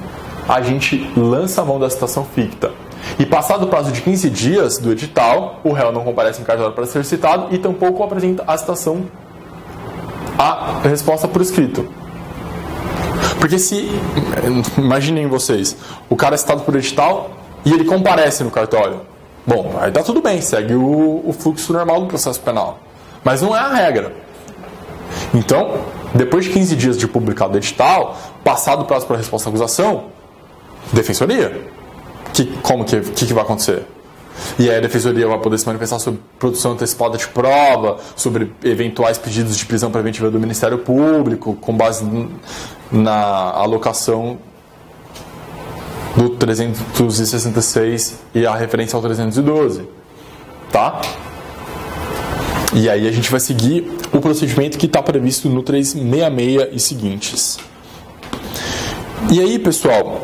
a gente lança a mão da citação ficta. E passado o prazo de 15 dias do edital, o réu não comparece em cartório para ser citado e tampouco apresenta a citação, a resposta por escrito. Porque se, imaginem vocês, o cara é citado por edital e ele comparece no cartório. Bom, aí tá tudo bem, segue o fluxo normal do processo penal. Mas não é a regra. Então, depois de 15 dias de publicado o edital, passado o prazo para a resposta à acusação, defensoria. Como que vai acontecer? E aí a defensoria vai poder se manifestar sobre produção antecipada de prova, sobre eventuais pedidos de prisão preventiva do Ministério Público, com base na alocação do 366 e a referência ao 312. Tá? E aí a gente vai seguir o procedimento que está previsto no 366 e seguintes. E aí, pessoal,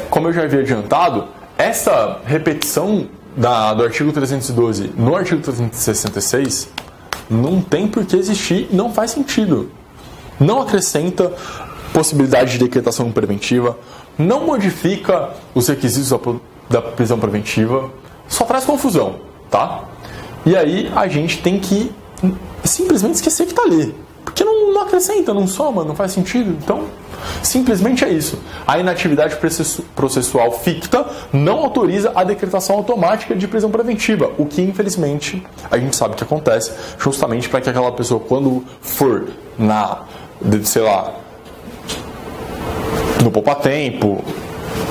como eu já havia adiantado, essa repetição do artigo 312 no artigo 366 não tem por que existir, não faz sentido. Não acrescenta possibilidade de decretação preventiva, não modifica os requisitos da prisão preventiva, só traz confusão, tá? E aí a gente tem que simplesmente esquecer que está ali, porque não acrescenta, não soma, não faz sentido. Então, simplesmente é isso. A inatividade processual ficta não autoriza a decretação automática de prisão preventiva, o que, infelizmente, a gente sabe que acontece justamente para que aquela pessoa, quando for no poupa-tempo,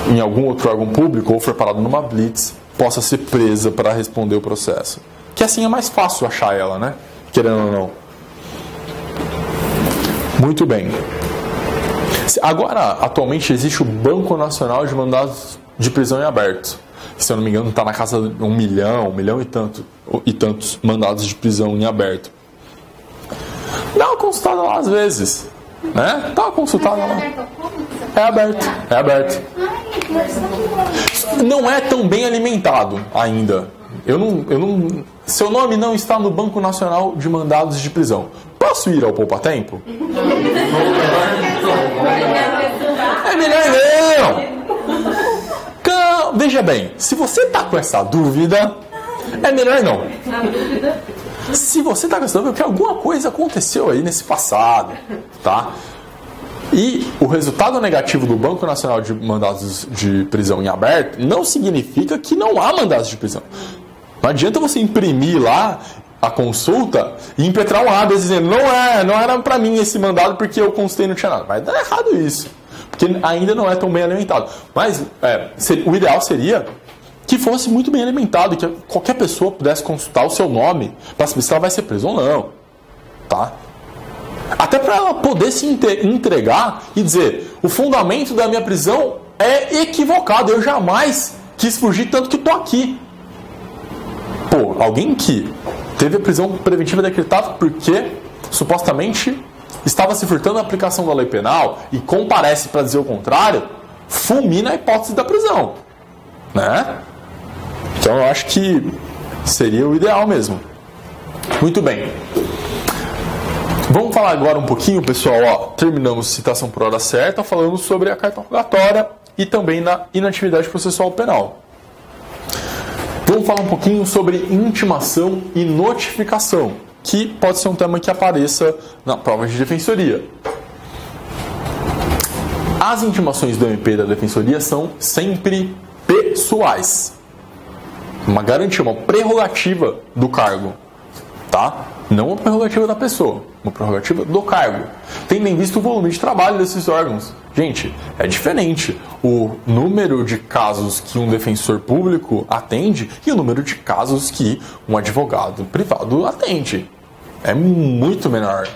em algum outro órgão público ou for parado numa blitz, possa ser presa para responder o processo. Que assim é mais fácil achar ela, né? Querendo ou não. Muito bem. Agora, atualmente, existe o Banco Nacional de Mandados de Prisão em Aberto. Se eu não me engano, está na casa de 1 milhão e tantos mandados de prisão em aberto. Dá uma consultada lá às vezes. Né? Dá uma consultada lá. É aberto. É aberto. Não é tão bem alimentado ainda. Seu nome não está no Banco Nacional de Mandados de Prisão. Posso ir ao poupa-tempo? É melhor não! Veja bem, se você está com essa dúvida, é melhor não. Se você está com essa dúvida, é porque alguma coisa aconteceu aí nesse passado, tá? E o resultado negativo do Banco Nacional de Mandados de Prisão em Aberto não significa que não há mandados de prisão. Não adianta você imprimir lá a consulta e impetrar um habeas dizendo não era para mim esse mandado porque eu consultei e não tinha nada. Vai dar errado isso, porque ainda não é tão bem alimentado. Mas o ideal seria que fosse muito bem alimentado, que qualquer pessoa pudesse consultar o seu nome para saber se ela vai ser presa ou não, tá? Até para ela poder se entregar e dizer, o fundamento da minha prisão é equivocado, eu jamais quis fugir tanto que estou aqui. Pô, alguém que teve a prisão preventiva decretada porque supostamente estava se furtando a aplicação da lei penal e comparece para dizer o contrário, fulmina a hipótese da prisão, né? Então eu acho que seria o ideal mesmo. Muito bem. Vamos falar agora um pouquinho, pessoal, terminamos citação por hora certa, falando sobre a carta rogatória e também na inatividade processual penal. Vamos falar um pouquinho sobre intimação e notificação, que pode ser um tema que apareça na prova de defensoria. As intimações do MP da defensoria são sempre pessoais. Uma garantia, uma prerrogativa do cargo, tá? Não uma prerrogativa da pessoa, uma prerrogativa do cargo. Tendo em vista o volume de trabalho desses órgãos. Gente, é diferente o número de casos que um defensor público atende e o número de casos que um advogado privado atende. É muito menor.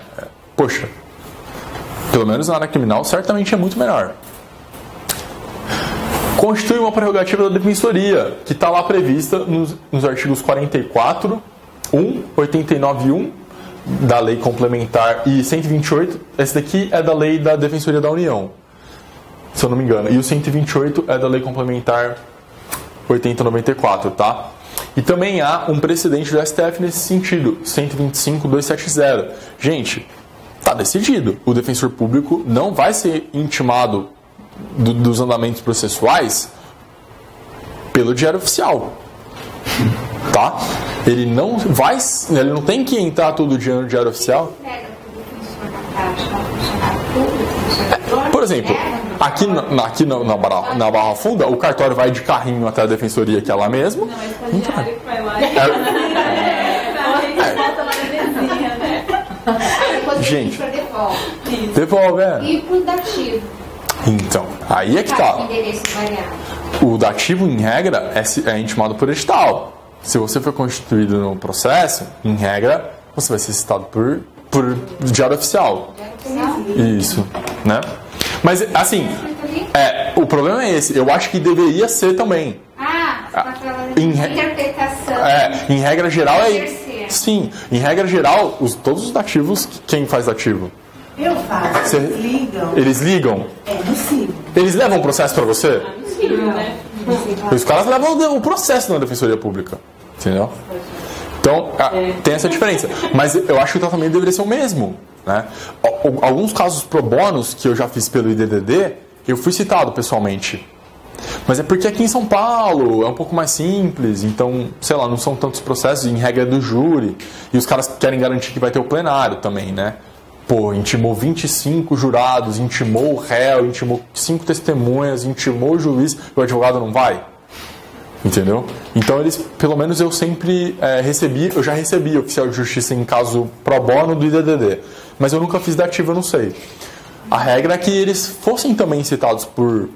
Poxa, pelo menos na área criminal, certamente é muito menor. Constitui uma prerrogativa da defensoria, que está lá prevista nos artigos 44, 89.1 da Lei Complementar e 128. Esse daqui é da Lei da Defensoria da União, se eu não me engano. E o 128 é da Lei Complementar 8094, tá? E também há um precedente do STF nesse sentido, 125.270. Gente, tá decidido. O defensor público não vai ser intimado dos andamentos processuais pelo Diário Oficial, tá? Ele não tem que entrar todo dia no Diário Oficial. Por exemplo, aqui na Barra Funda, o cartório vai de carrinho até a defensoria, que é lá mesmo. Não, é estagiário que vai lá e volta lá na vizinha, né? Gente, devolve, E pro dativo? Então, aí é que tá. O dativo, em regra, é intimado por edital. Se você for constituído no processo, em regra, você vai ser citado por Diário Oficial. Isso, né? Mas, assim, o problema é esse. Eu acho que deveria ser também. Você tá falando de interpretação. Em regra geral Sim, em regra geral, todos os dativos, quem faz dativo? Eu faço. Eles ligam? Não sigo. Eles levam o processo pra você? Sim, né? Os caras levam o processo na Defensoria Pública. Entendeu? Então, tem essa diferença. Mas eu acho que o tratamento deveria ser o mesmo, né? Alguns casos pro bônus que eu já fiz pelo IDDD, eu fui citado pessoalmente. Mas é porque aqui em São Paulo é um pouco mais simples, então, sei lá, não são tantos processos, em regra é do júri. E os caras querem garantir que vai ter o plenário também, né? Pô, intimou 25 jurados, intimou o réu, intimou 5 testemunhas, intimou o juiz, e o advogado não vai? Entendeu? Então eles, pelo menos eu sempre eu já recebi oficial de justiça em caso pro bono do IDDD, mas eu nunca fiz dativo, eu não sei. A regra é que eles fossem também citados por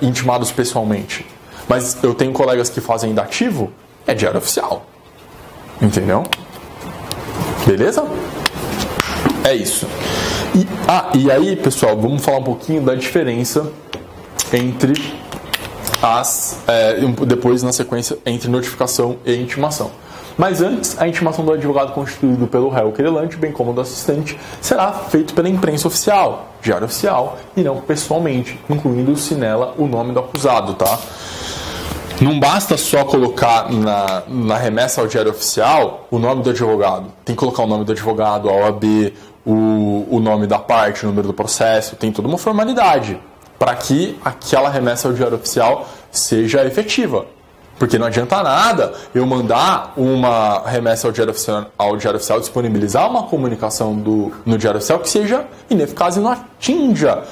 intimados pessoalmente. Mas eu tenho colegas que fazem dativo, é diário oficial. Entendeu? Beleza? É isso. E aí, pessoal, vamos falar um pouquinho da diferença entre depois na sequência entre notificação e intimação. Mas antes, a intimação do advogado constituído pelo réu querelante, bem como do assistente, será feito pela imprensa oficial, diário oficial, e não pessoalmente, incluindo-se nela o nome do acusado, tá? Não basta só colocar na remessa ao diário oficial o nome do advogado. Tem que colocar o nome do advogado, a OAB, o nome da parte, o número do processo, tem toda uma formalidade para que aquela remessa ao diário oficial seja efetiva. Porque não adianta nada eu mandar uma remessa ao diário oficial, disponibilizar uma comunicação no diário oficial que seja ineficaz e não atinja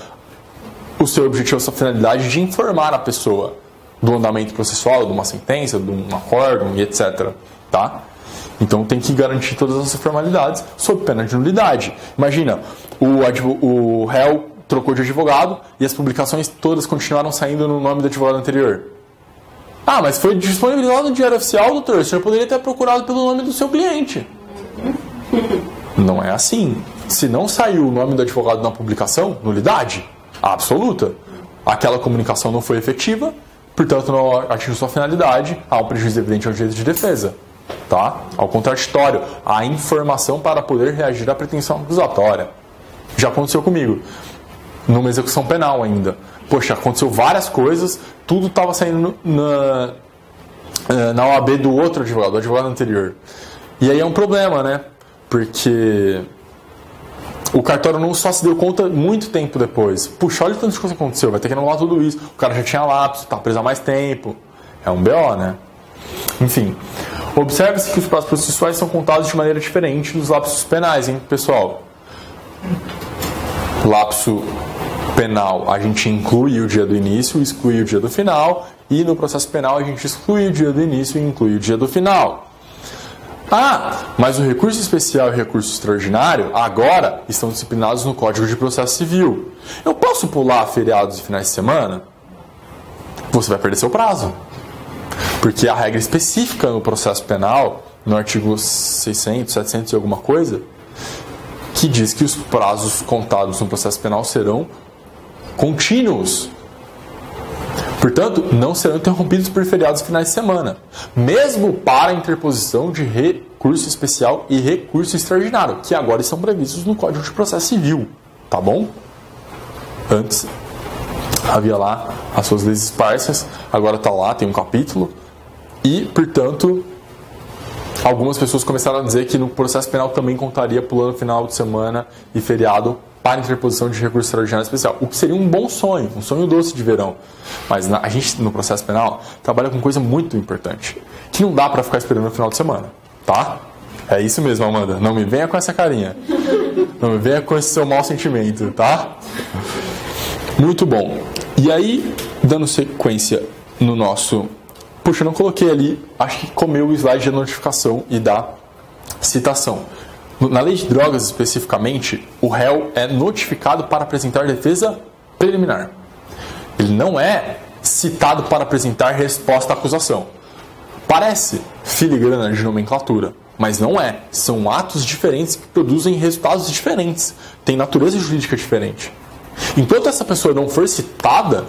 o seu objetivo, a sua finalidade de informar a pessoa do andamento processual, de uma sentença, de um acórdão e etc. Tá? Então tem que garantir todas essas formalidades sob pena de nulidade. Imagina, o réu trocou de advogado e as publicações todas continuaram saindo no nome do advogado anterior. Ah, mas foi disponibilizado no diário oficial, doutor. O senhor poderia ter procurado pelo nome do seu cliente. Não é assim. Se não saiu o nome do advogado na publicação, nulidade absoluta. Aquela comunicação não foi efetiva, portanto não atingiu sua finalidade, há um prejuízo evidente ao direito de defesa. Tá? Ao contraditório, há informação para poder reagir à pretensão acusatória. Já aconteceu comigo, numa execução penal ainda. Poxa, aconteceu várias coisas, tudo estava saindo na OAB do outro advogado, do advogado anterior. E aí é um problema, né? Porque o cartório não só se deu conta muito tempo depois. Puxa, olha o tanto de coisa que aconteceu, vai ter que anular tudo isso. O cara já tinha lapso, está preso há mais tempo. É um BO, né? Enfim, observe-se que os prazos processuais são contados de maneira diferente dos lapsos penais, hein, pessoal? Lapso penal, a gente inclui o dia do início e exclui o dia do final, e no processo penal a gente exclui o dia do início e inclui o dia do final. Ah, mas o recurso especial e o recurso extraordinário agora estão disciplinados no Código de Processo Civil. Eu posso pular feriados e finais de semana? Você vai perder seu prazo. Porque a regra específica no processo penal, no artigo 600, 700 e alguma coisa, que diz que os prazos contados no processo penal serão contínuos. Portanto, não serão interrompidos por feriados e finais de semana, mesmo para a interposição de recurso especial e recurso extraordinário, que agora estão previstos no Código de Processo Civil, tá bom? Antes havia lá as suas leis esparsas, agora está lá, tem um capítulo, e, portanto, algumas pessoas começaram a dizer que no processo penal também contaria pulando final de semana e feriado para interposição de recurso extraordinário especial, o que seria um bom sonho, um sonho doce de verão. Mas a gente, no processo penal, trabalha com coisa muito importante, que não dá para ficar esperando no final de semana, tá? É isso mesmo, Amanda. Não me venha com essa carinha. Não me venha com esse seu mau sentimento, tá? Muito bom. E aí, dando sequência no nosso... Puxa, eu não coloquei ali, acho que comeu o slide da notificação e da citação. Na lei de drogas, especificamente, o réu é notificado para apresentar defesa preliminar. Ele não é citado para apresentar resposta à acusação. Parece filigrana de nomenclatura, mas não é. São atos diferentes que produzem resultados diferentes. Tem natureza jurídica diferente. Enquanto essa pessoa não for citada,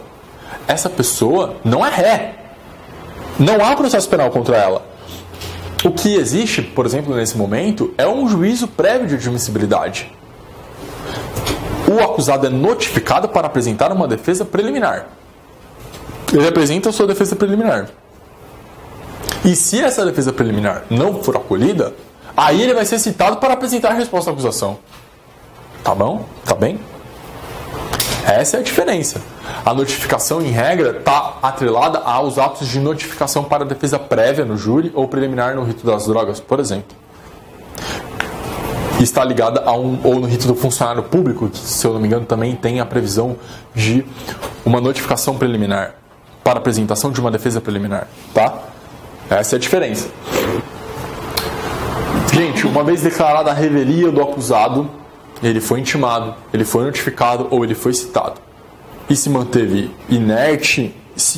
essa pessoa não é ré. Não há processo penal contra ela. O que existe, por exemplo, nesse momento, é um juízo prévio de admissibilidade. O acusado é notificado para apresentar uma defesa preliminar. Ele apresenta a sua defesa preliminar. E se essa defesa preliminar não for acolhida, aí ele vai ser citado para apresentar a resposta à acusação. Tá bom? Tá bem? Essa é a diferença. A notificação, em regra, está atrelada aos atos de notificação para defesa prévia no júri ou preliminar no rito das drogas, por exemplo. Está ligada ou no rito do funcionário público, que, se eu não me engano, também tem a previsão de uma notificação preliminar para apresentação de uma defesa preliminar, tá? Essa é a diferença. Gente, uma vez declarada a revelia do acusado, ele foi intimado, ele foi notificado ou ele foi citado. e se manteve inerte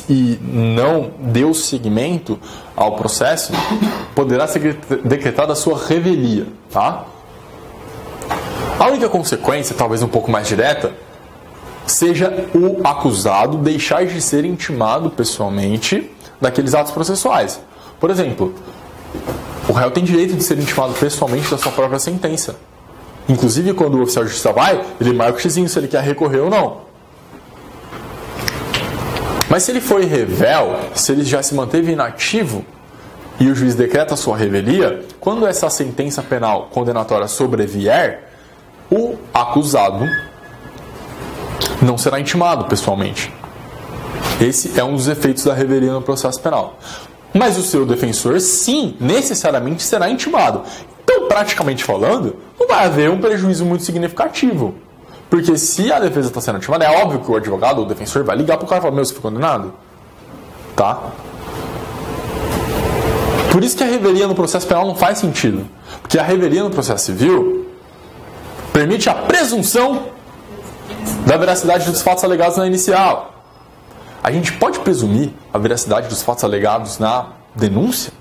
e não deu seguimento ao processo, poderá ser decretada a sua revelia, tá? A única consequência, talvez um pouco mais direta, seja o acusado deixar de ser intimado pessoalmente daqueles atos processuais. Por exemplo, o réu tem direito de ser intimado pessoalmente da sua própria sentença. Inclusive, quando o oficial de justiça vai, ele marca o xizinho se ele quer recorrer ou não. Mas se ele foi revel, se ele já se manteve inativo e o juiz decreta a sua revelia, quando essa sentença penal condenatória sobrevier, o acusado não será intimado pessoalmente. Esse é um dos efeitos da revelia no processo penal. Mas o seu defensor, sim, necessariamente será intimado. Então, praticamente falando, não vai haver um prejuízo muito significativo. Porque se a defesa está sendo intimada, é óbvio que o advogado ou o defensor vai ligar para o cara e falar: meu, você foi condenado? Tá? Por isso que a revelia no processo penal não faz sentido. Porque a revelia no processo civil permite a presunção da veracidade dos fatos alegados na inicial. A gente pode presumir a veracidade dos fatos alegados na denúncia?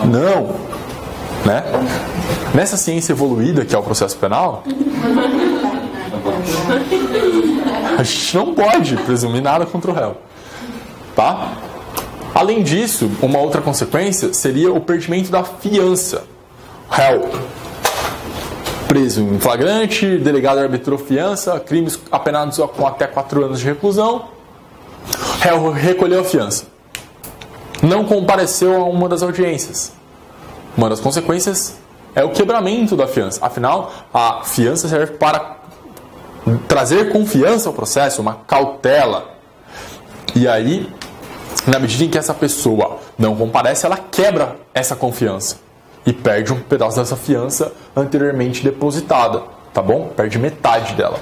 Não. Né? Nessa ciência evoluída que é o processo penal, a gente não pode presumir nada contra o réu. Tá? Além disso, uma outra consequência seria o perdimento da fiança. O réu preso em flagrante, delegado arbitrou fiança, crimes apenados com até 4 anos de reclusão, o réu recolheu a fiança. Não compareceu a uma das audiências. Uma das consequências é o quebramento da fiança. Afinal, a fiança serve para trazer confiança ao processo, uma cautela. E aí, na medida em que essa pessoa não comparece, ela quebra essa confiança e perde um pedaço dessa fiança anteriormente depositada, tá bom? Perde metade dela.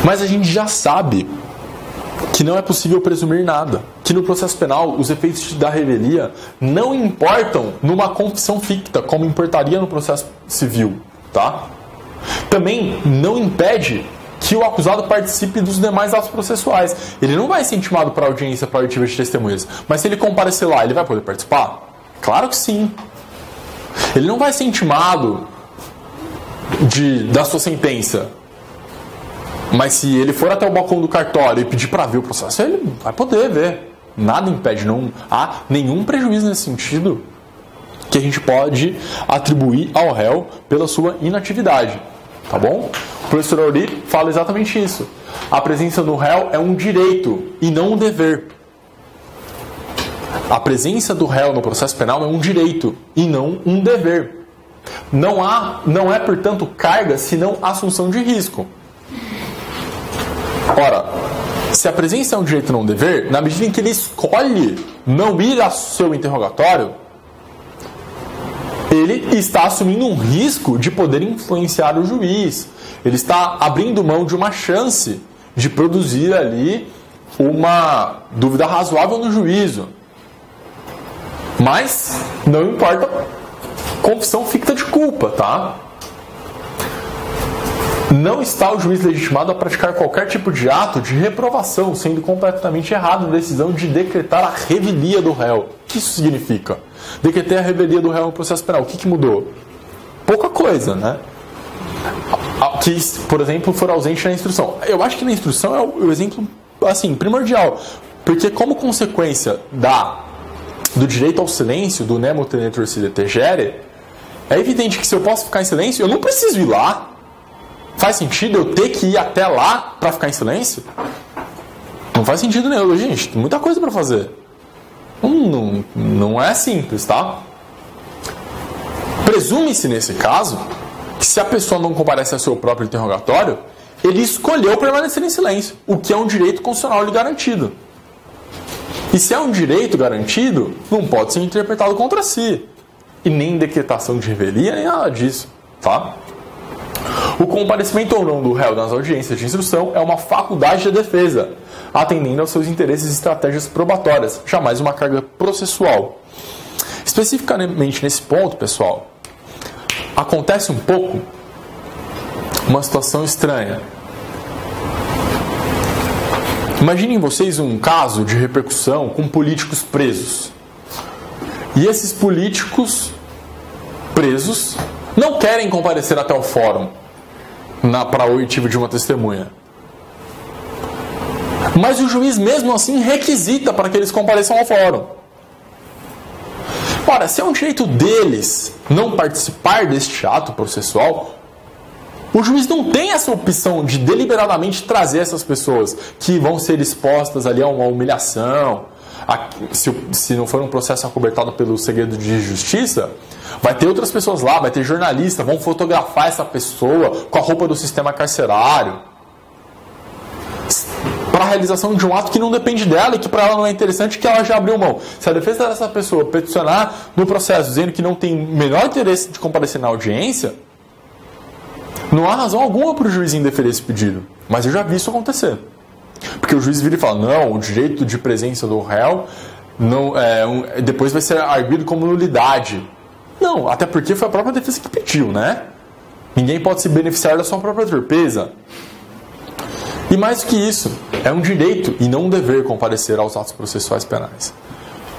Mas a gente já sabe que não é possível presumir nada, que no processo penal os efeitos da revelia não importam numa confissão ficta, como importaria no processo civil, tá? Também não impede que o acusado participe dos demais atos processuais. Ele não vai ser intimado para audiência para oitiva de testemunhas, mas se ele comparecer lá, ele vai poder participar? Claro que sim. Ele não vai ser intimado da sua sentença, mas se ele for até o balcão do cartório e pedir para ver o processo, ele vai poder ver. Nada impede, não há nenhum prejuízo nesse sentido que a gente pode atribuir ao réu pela sua inatividade. Tá bom? O professor Auri fala exatamente isso. A presença do réu é um direito e não um dever. A presença do réu no processo penal é um direito e não um dever. Não é, portanto, carga, senão assunção de risco. Ora, se a presença é um direito e não um dever, na medida em que ele escolhe não ir ao seu interrogatório, ele está assumindo um risco de poder influenciar o juiz. Ele está abrindo mão de uma chance de produzir ali uma dúvida razoável no juízo. Mas não importa confissão ficta de culpa, tá? Não está o juiz legitimado a praticar qualquer tipo de ato de reprovação, sendo completamente errado a decisão de decretar a revelia do réu. O que isso significa? Decretei a revelia do réu no processo penal. O que mudou? Pouca coisa, né? Que, por exemplo, for ausente na instrução. Eu acho que na instrução é o exemplo assim, primordial. Porque como consequência do direito ao silêncio, do nemo tenetur sine tegere, é evidente que se eu posso ficar em silêncio, eu não preciso ir lá. Faz sentido eu ter que ir até lá para ficar em silêncio? Não faz sentido nenhum, gente. Tem muita coisa para fazer. Não é simples, tá? Presume-se nesse caso que se a pessoa não comparece ao seu próprio interrogatório, ele escolheu permanecer em silêncio, o que é um direito constitucional lhe garantido. E se é um direito garantido, não pode ser interpretado contra si. E nem decretação de revelia, nem nada disso, tá? O comparecimento ou não do réu nas audiências de instrução é uma faculdade da defesa, atendendo aos seus interesses e estratégias probatórias, jamais uma carga processual. Especificamente nesse ponto, pessoal, acontece um pouco uma situação estranha. Imaginem vocês um caso de repercussão com políticos presos. E esses políticos presos não querem comparecer até o fórum para a oitiva de uma testemunha. Mas o juiz mesmo assim requisita para que eles compareçam ao fórum. Ora, se é um direito deles não participar deste ato processual, o juiz não tem essa opção de deliberadamente trazer essas pessoas que vão ser expostas ali a uma humilhação. Se não for um processo acobertado pelo segredo de justiça, vai ter outras pessoas lá, vai ter jornalistas, vão fotografar essa pessoa com a roupa do sistema carcerário para a realização de um ato que não depende dela e que para ela não é interessante, que ela já abriu mão. Se a defesa dessa pessoa peticionar no processo dizendo que não tem menor interesse de comparecer na audiência, não há razão alguma para o juiz indeferir esse pedido. Mas eu já vi isso acontecer. Porque o juiz vira e fala, não, o direito de presença do réu não, depois vai ser arguido como nulidade. Não, até porque foi a própria defesa que pediu, né? Ninguém pode se beneficiar da sua própria torpeza. E mais do que isso, é um direito e não um dever comparecer aos atos processuais penais.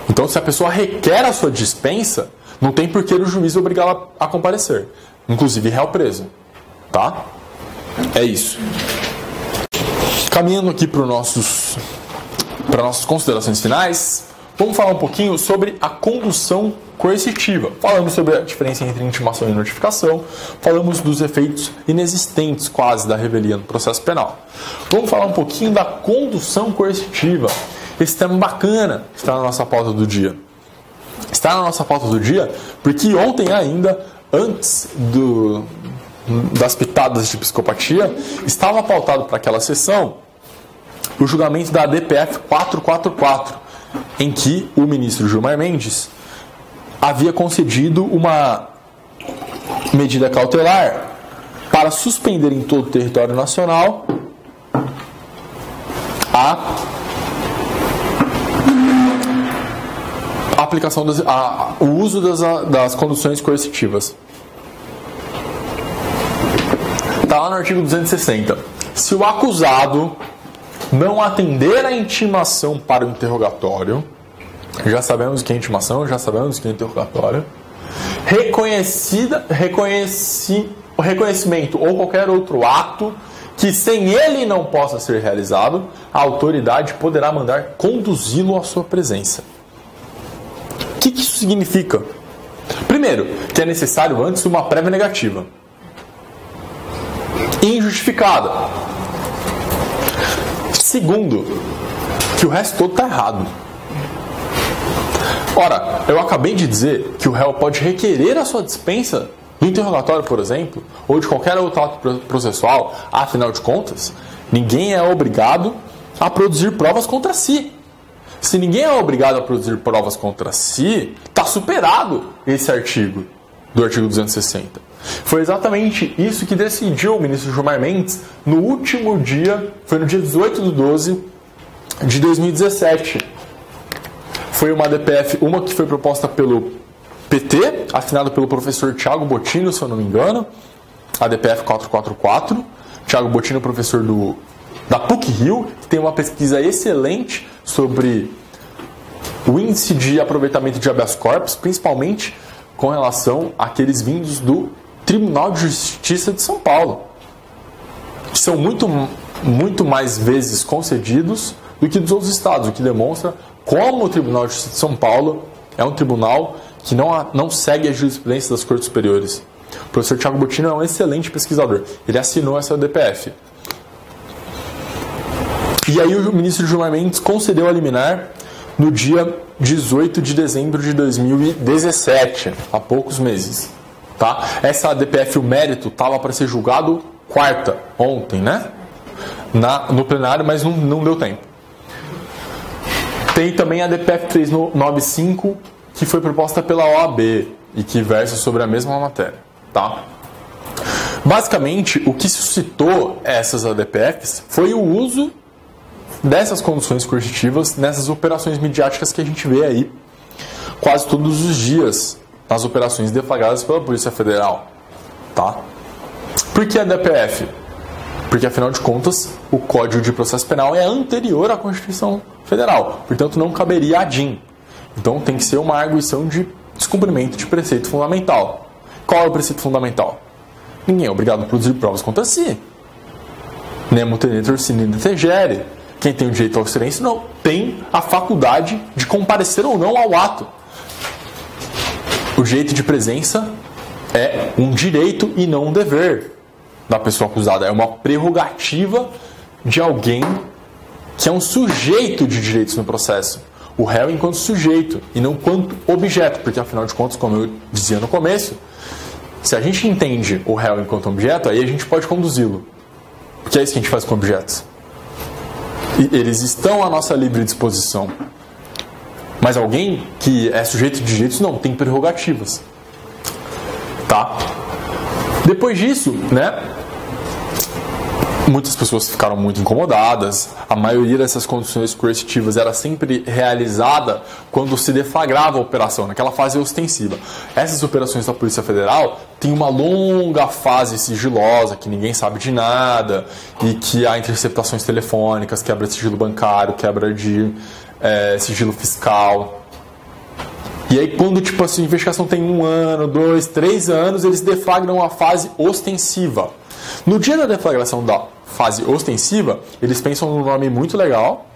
Então, se a pessoa requer a sua dispensa, não tem por que o juiz obrigá-la a comparecer. Inclusive, réu preso. Tá? É isso. Caminhando aqui para nossas considerações finais, vamos falar um pouquinho sobre a condução coercitiva. Falamos sobre a diferença entre intimação e notificação, falamos dos efeitos inexistentes quase da revelia no processo penal. Vamos falar um pouquinho da condução coercitiva. Esse tema bacana está na nossa pauta do dia. Está na nossa pauta do dia porque ontem ainda, antes das pitadas de psicopatia, estava pautado para aquela sessão o julgamento da ADPF 444, em que o ministro Gilmar Mendes havia concedido uma medida cautelar para suspender em todo o território nacional a aplicação o uso das conduções coercitivas. Está lá no artigo 260. Se o acusado não atender a intimação para o interrogatório, já sabemos o que é intimação, já sabemos o que é interrogatório, reconhecimento ou qualquer outro ato que sem ele não possa ser realizado, a autoridade poderá mandar conduzi-lo à sua presença. O que isso significa? Primeiro, que é necessário antes uma prévia negativa. Injustificada. Segundo, que o resto todo está errado. Ora, eu acabei de dizer que o réu pode requerer a sua dispensa do interrogatório, por exemplo, ou de qualquer outro ato processual. Afinal de contas, ninguém é obrigado a produzir provas contra si. Se ninguém é obrigado a produzir provas contra si, está superado esse artigo do artigo 260. Foi exatamente isso que decidiu o ministro Gilmar Mendes no último dia, foi no dia 18/12 de 2017. Foi uma ADPF, uma que foi proposta pelo PT, assinada pelo professor Thiago Bottino, se eu não me engano, ADPF 444. Thiago Bottino, professor da PUC-Rio, que tem uma pesquisa excelente sobre o índice de aproveitamento de habeas corpus, principalmente com relação àqueles vindos do Tribunal de Justiça de São Paulo, que são muito mais vezes concedidos do que dos outros estados, o que demonstra como o Tribunal de Justiça de São Paulo é um tribunal que não segue a jurisprudência das Cortes Superiores. O professor Thiago Bottino é um excelente pesquisador. Ele assinou essa DPF. E aí o ministro Gilmar Mendes concedeu a liminar no dia 18 de dezembro de 2017, há poucos meses. Tá? Essa DPF, o mérito, estava para ser julgado quarta, ontem, né? No plenário, mas não deu tempo. Tem também a DPF 395, que foi proposta pela OAB e que versa sobre a mesma matéria. Tá? Basicamente, o que suscitou essas ADPFs foi o uso dessas conduções coercitivas nessas operações midiáticas que a gente vê aí quase todos os dias nas operações deflagradas pela Polícia Federal. Tá? Por que a DPF? Porque, afinal de contas, o Código de Processo Penal é anterior à Constituição Federal. Portanto, não caberia a ADIM. Então, tem que ser uma arguição de descumprimento de preceito fundamental. Qual é o preceito fundamental? Ninguém é obrigado a produzir provas contra si. Nemo tenetur sine integere. Quem tem o direito ao silêncio não tem a faculdade de comparecer ou não ao ato. O direito de presença é um direito e não um dever da pessoa acusada. É uma prerrogativa de alguém que é um sujeito de direitos no processo. O réu enquanto sujeito e não quanto objeto, porque afinal de contas, como eu dizia no começo, se a gente entende o réu enquanto objeto, aí a gente pode conduzi-lo. Porque é isso que a gente faz com objetos. E eles estão à nossa livre disposição. Mas alguém que é sujeito de direitos não tem prerrogativas. Tá? Depois disso, né? Muitas pessoas ficaram muito incomodadas. A maioria dessas condições coercitivas era sempre realizada quando se deflagrava a operação, naquela fase ostensiva. Essas operações da Polícia Federal têm uma longa fase sigilosa, que ninguém sabe de nada, e que há interceptações telefônicas, quebra de sigilo bancário, quebra de sigilo fiscal. E aí, quando tipo, a investigação tem 1 ano, 2, 3 anos, eles deflagram a fase ostensiva. No dia da deflagração da fase ostensiva, eles pensam num nome muito legal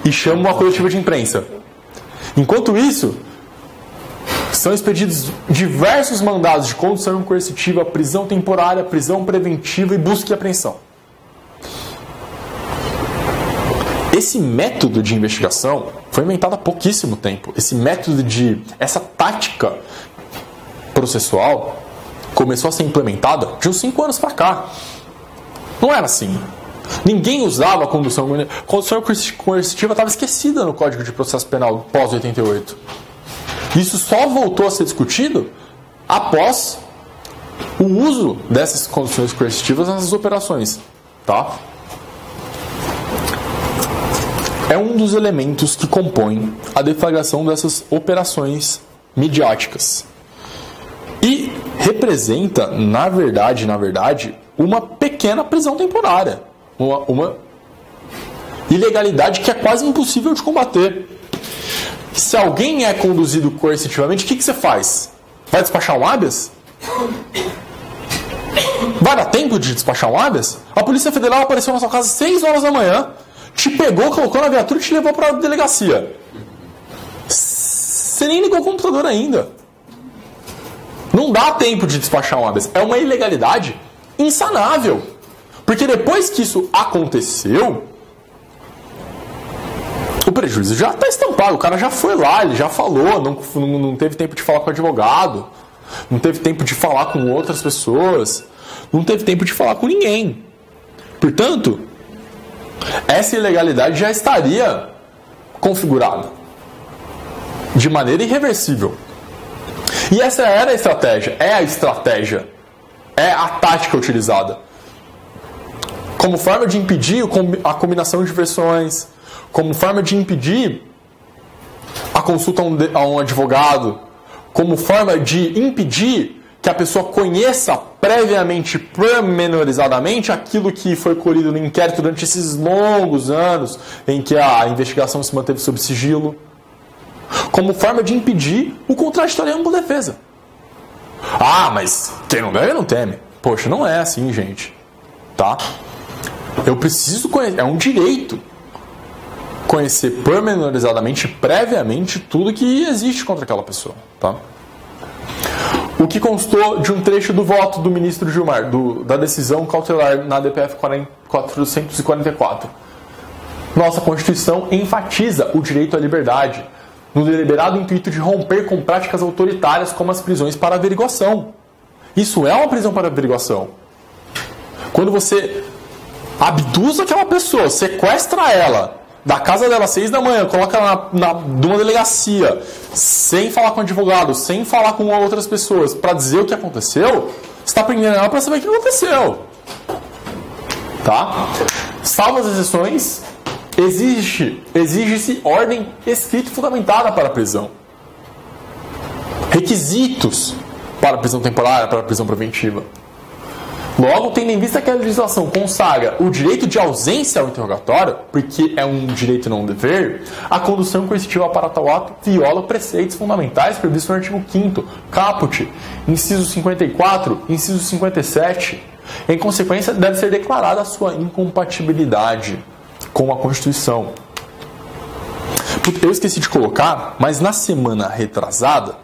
e chamam uma coletiva de imprensa. Enquanto isso, são expedidos diversos mandados de condução coercitiva, prisão temporária, prisão preventiva e busca e apreensão. Esse método de investigação foi inventado há pouquíssimo tempo. Essa tática processual começou a ser implementada de uns 5 anos para cá. Não era assim. Ninguém usava a condução coercitiva, estava esquecida no Código de Processo Penal pós-88. Isso só voltou a ser discutido após o uso dessas conduções coercitivas nessas operações. Tá? É um dos elementos que compõem a deflagração dessas operações midiáticas. E representa, na verdade, uma pequena prisão temporária. Uma ilegalidade que é quase impossível de combater. Se alguém é conduzido coercitivamente, o que você faz? Vai despachar um habeas? Vai dar tempo de despachar um habeas? A Polícia Federal apareceu na sua casa às 6 horas da manhã, te pegou, colocou na viatura e te levou para a delegacia. Você nem ligou o computador ainda. Não dá tempo de despachar um habeas. É uma ilegalidade insanável. Porque depois que isso aconteceu, o prejuízo já está estampado. O cara já foi lá, ele já falou, não teve tempo de falar com o advogado, não teve tempo de falar com outras pessoas, não teve tempo de falar com ninguém. Portanto, essa ilegalidade já estaria configurada de maneira irreversível. E essa era a estratégia, é a tática utilizada. Como forma de impedir a combinação de versões, como forma de impedir a consulta a um advogado, como forma de impedir que a pessoa conheça previamente, pormenorizadamente, aquilo que foi colhido no inquérito durante esses longos anos em que a investigação se manteve sob sigilo. Como forma de impedir o contraditório em ampla defesa. Ah, mas quem não deve não teme. Poxa, não é assim, gente. Tá? Eu preciso conhecer, é um direito conhecer pormenorizadamente, previamente, tudo que existe contra aquela pessoa. Tá? O que constou de um trecho do voto do ministro Gilmar, da decisão cautelar na DPF 444. Nossa Constituição enfatiza o direito à liberdade, no deliberado intuito de romper com práticas autoritárias como as prisões para averiguação. Isso é uma prisão para averiguação. Quando você abduz aquela pessoa, sequestra ela, da casa dela às 6 da manhã, coloca ela numa delegacia, sem falar com o advogado, sem falar com outras pessoas, para dizer o que aconteceu, você está prendendo ela para saber o que aconteceu. Tá? Salvo as exceções, exige-se ordem escrita e fundamentada para a prisão. Requisitos para a prisão temporária, para a prisão preventiva. Logo, tendo em vista que a legislação consagra o direito de ausência ao interrogatório, porque é um direito e não um dever, a condução coercitiva para tal ato viola preceitos fundamentais previstos no artigo 5º, caput, inciso 54, inciso 57. Em consequência, deve ser declarada a sua incompatibilidade com a Constituição. Eu esqueci de colocar, mas na semana retrasada,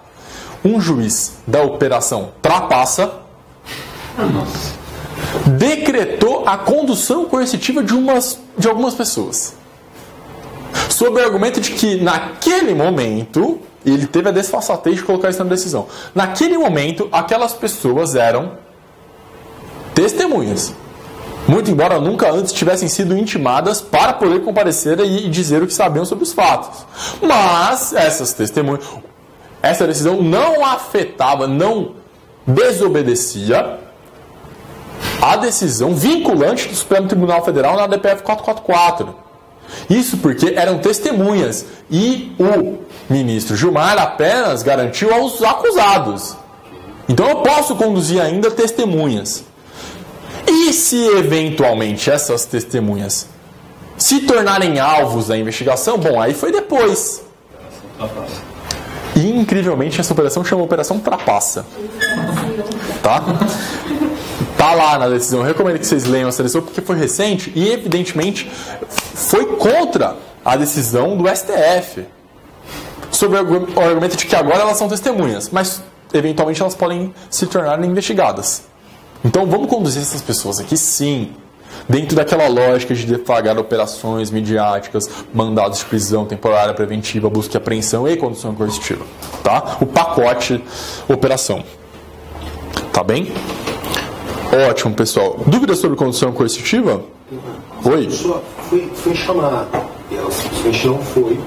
um juiz da Operação Trapaça decretou a condução coercitiva de algumas pessoas, sob o argumento de que naquele momento, ele teve a desfaçatez de colocar isso na decisão, naquele momento aquelas pessoas eram testemunhas, muito embora nunca antes tivessem sido intimadas para poder comparecer e dizer o que sabiam sobre os fatos. Mas essas testemunhas, essa decisão não afetava, não desobedecia a decisão vinculante do Supremo Tribunal Federal na DPF 444. Isso porque eram testemunhas e o ministro Gilmar apenas garantiu aos acusados. Então eu posso conduzir ainda testemunhas. E se eventualmente essas testemunhas se tornarem alvos da investigação, bom, aí foi depois. E incrivelmente essa operação chama Operação Trapaça. Tá? Tá lá na decisão. Eu recomendo que vocês leiam essa decisão porque foi recente e evidentemente foi contra a decisão do STF. Sobre o argumento de que agora elas são testemunhas, mas eventualmente elas podem se tornar investigadas. Então vamos conduzir essas pessoas aqui sim, dentro daquela lógica de deflagrar operações midiáticas, mandados de prisão temporária preventiva, busca e apreensão e condução coercitiva. Tá? O pacote operação. Tá bem? Ótimo, pessoal. Dúvidas sobre condução coercitiva? Oi? Foi chamada. E ela simplesmente não foi.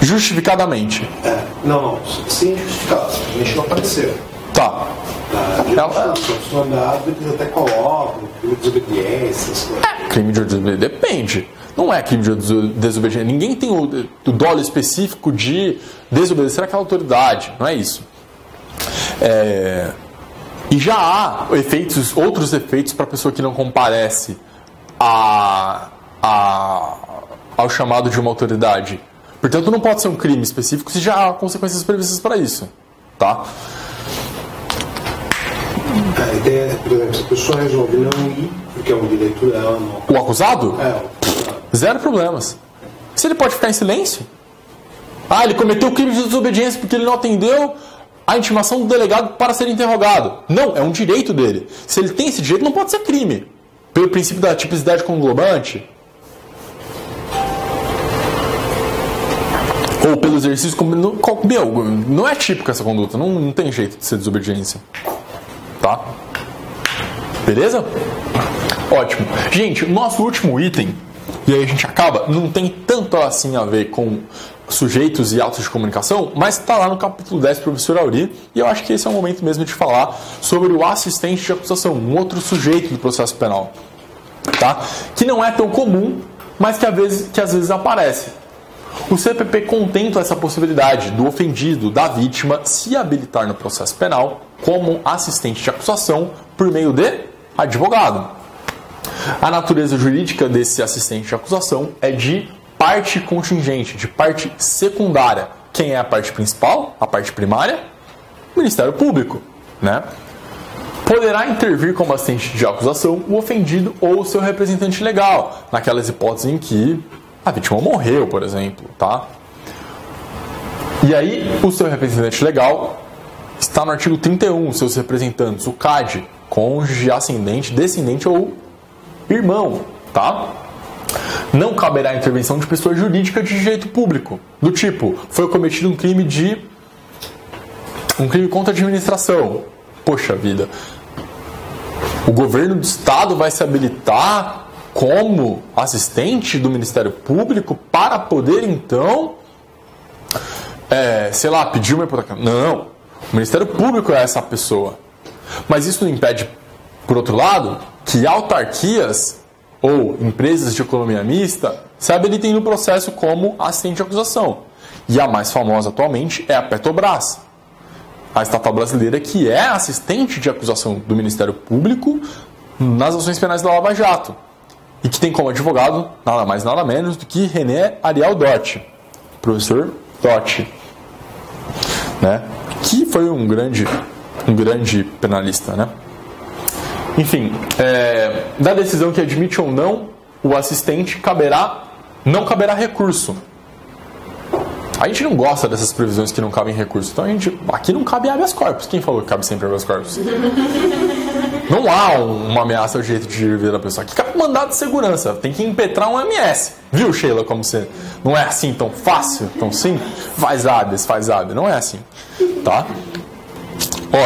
Justificadamente. Não. Sem justificar. Simplesmente não apareceu. Tá. Os mandados eles até colocam crime de desobediência. Crime de desobediência depende. Não é crime de desobediência. Ninguém tem o dolo específico de desobedecer àquela autoridade. Não é isso. E já há outros efeitos para a pessoa que não comparece ao chamado de uma autoridade. Portanto, não pode ser um crime específico se já há consequências previstas para isso. Tá? A ideia é, por exemplo, se a pessoa resolve não ir, porque é um direito dela. O acusado? O acusado. Zero problemas. Se ele pode ficar em silêncio? Ele cometeu crime de desobediência porque ele não atendeu a intimação do delegado para ser interrogado. Não, é um direito dele. Se ele tem esse direito, não pode ser crime. Pelo princípio da tipicidade conglobante. Ou pelo exercício... não é típico essa conduta. Não tem jeito de ser desobediência. Tá? Beleza? Ótimo. Gente, o nosso último item, e aí a gente acaba, não tem tanto assim a ver com sujeitos e atos de comunicação, mas está lá no capítulo 10 do professor Auri, e eu acho que esse é o momento mesmo de falar sobre o assistente de acusação, um outro sujeito do processo penal, tá? Que não é tão comum, mas que às vezes aparece. O CPP contempla essa possibilidade do ofendido, da vítima, se habilitar no processo penal como assistente de acusação por meio de advogado. A natureza jurídica desse assistente de acusação é de parte contingente, de parte secundária. Quem é a parte principal? A parte primária? O Ministério Público, né? Poderá intervir como assistente de acusação o ofendido ou o seu representante legal, naquelas hipóteses em que a vítima morreu, por exemplo, tá? E aí, o seu representante legal está no artigo 31, seus representantes, o CAD, cônjuge, ascendente, descendente ou irmão, tá? Não caberá a intervenção de pessoa jurídica de direito público, do tipo, foi cometido um crime contra a administração. Poxa vida, o governo do estado vai se habilitar como assistente do Ministério Público para poder, então, pedir uma hipoteca. Não, o Ministério Público é essa pessoa. Mas isso não impede, por outro lado, que autarquias ou empresas de economia mista se habilitem no processo como assistente de acusação. E a mais famosa atualmente é a Petrobras. a estatal brasileira, que é assistente de acusação do Ministério Público nas ações penais da Lava Jato. E que tem como advogado nada mais nada menos do que René Ariel Dott, professor Dott, né? Que foi um grande penalista, né? Enfim, da decisão que admite ou não o assistente, não caberá recurso. A gente não gosta dessas previsões que não cabem recurso. Então aqui não cabe habeas corpus. Quem falou que cabe sempre habeas corpus? Não há uma ameaça ao jeito de ver da pessoa. Aqui cabe mandado de segurança. Tem que impetrar um MS. Viu, Sheila, como você... Não é assim tão fácil, tão simples? Faz habeas. Não é assim. Tá?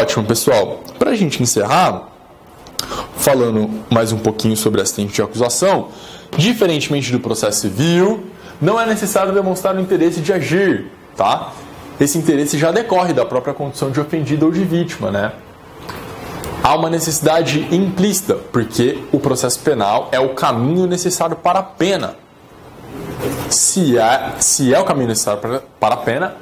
Ótimo, pessoal. Pra gente encerrar, falando mais um pouquinho sobre assistente de acusação, diferentemente do processo civil, não é necessário demonstrar o interesse de agir, tá? Esse interesse já decorre da própria condição de ofendido ou de vítima, né? Há uma necessidade implícita, porque o processo penal é o caminho necessário para a pena. Se é o caminho necessário para a pena,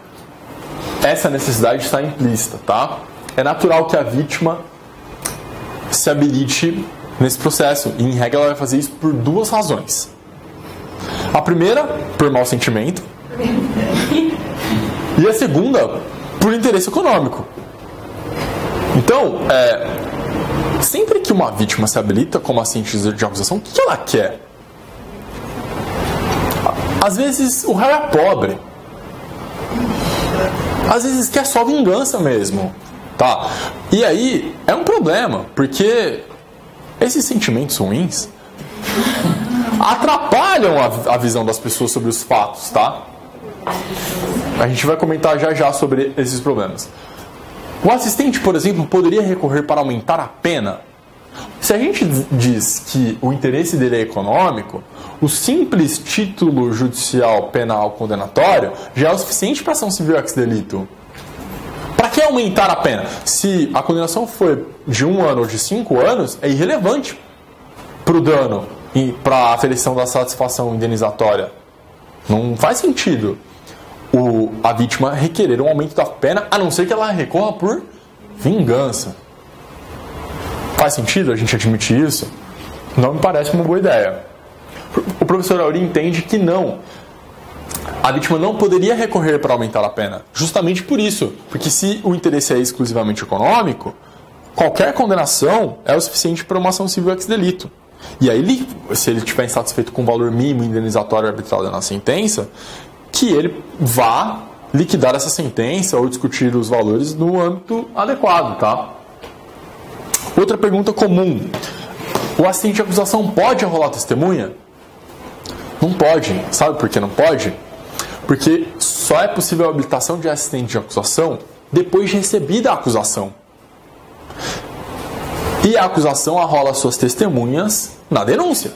essa necessidade está implícita, tá? É natural que a vítima se habilite nesse processo, e em regra ela vai fazer isso por duas razões. A primeira, por mau sentimento, e a segunda, por interesse econômico. Então, sempre que uma vítima se habilita como assistente de acusação, o que ela quer? Às vezes o réu é pobre. Às vezes quer só vingança mesmo. Tá? E aí é um problema, porque esses sentimentos ruins atrapalham a visão das pessoas sobre os fatos, tá? A gente vai comentar já sobre esses problemas. O assistente, por exemplo, poderia recorrer para aumentar a pena. Se a gente diz que o interesse dele é econômico, o simples título judicial penal condenatório já é o suficiente para ação civil ex delito. Para que aumentar a pena? Se a condenação for de 1 ano ou de 5 anos, é irrelevante para o dano e para a aferição da satisfação indenizatória. Não faz sentido a vítima requerer um aumento da pena, a não ser que ela recorra por vingança. Faz sentido a gente admitir isso? Não me parece uma boa ideia. O professor Auri entende que não. A vítima não poderia recorrer para aumentar a pena. Justamente por isso. Porque se o interesse é exclusivamente econômico, qualquer condenação é o suficiente para uma ação civil ex delito. E aí, se ele estiver insatisfeito com o valor mínimo indenizatório arbitrado na sentença, que ele vá liquidar essa sentença ou discutir os valores no âmbito adequado, tá? Outra pergunta comum. O assistente de acusação pode arrolar testemunha? Não pode. Sabe por que não pode? Porque só é possível a habilitação de assistente de acusação depois de recebida a acusação. E a acusação arrola suas testemunhas na denúncia.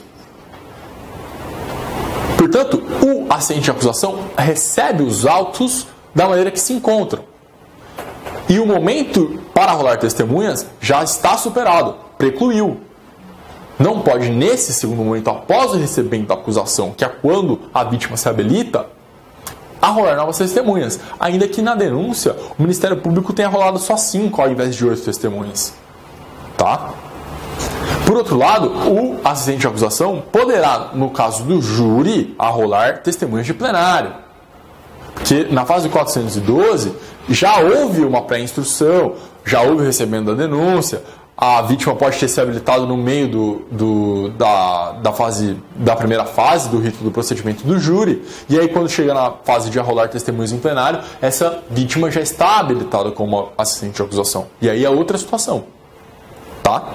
Portanto, o assistente de acusação recebe os autos da maneira que se encontram. E o momento para arrolar testemunhas já está superado, precluiu. Não pode, nesse segundo momento, após o recebimento da acusação, que é quando a vítima se habilita, arrolar novas testemunhas. Ainda que na denúncia, o Ministério Público tenha arrolado só 5 ao invés de 8 testemunhas. Tá? Por outro lado, o assistente de acusação poderá, no caso do júri, arrolar testemunhas de plenário. Porque na fase 412 já houve uma pré-instrução, já houve o recebimento da denúncia, a vítima pode ter se habilitado no meio da primeira fase do rito do procedimento do júri, e aí quando chega na fase de arrolar testemunhas em plenário, essa vítima já está habilitada como assistente de acusação. E aí é outra situação. Tá?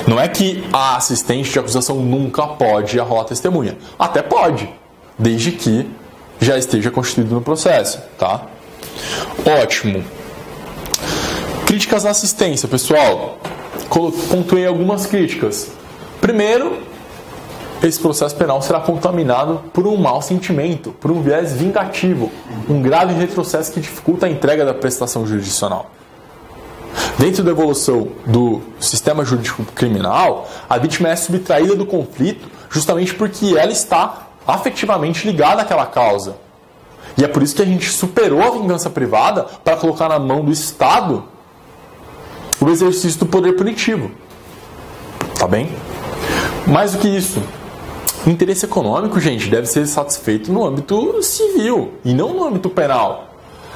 Não é que a assistente de acusação nunca pode arrolar testemunha. Até pode, desde que já esteja constituído no processo. Tá? Ótimo. Críticas à assistência, pessoal. Pontuei algumas críticas. Primeiro, esse processo penal será contaminado por um mau sentimento, por um viés vingativo, um grave retrocesso que dificulta a entrega da prestação jurisdicional. Dentro da evolução do sistema jurídico criminal, a vítima é subtraída do conflito justamente porque ela está afetivamente ligada àquela causa. E é por isso que a gente superou a vingança privada para colocar na mão do Estado o exercício do poder punitivo. Tá bem? Mais do que isso, o interesse econômico, gente, deve ser satisfeito no âmbito civil e não no âmbito penal.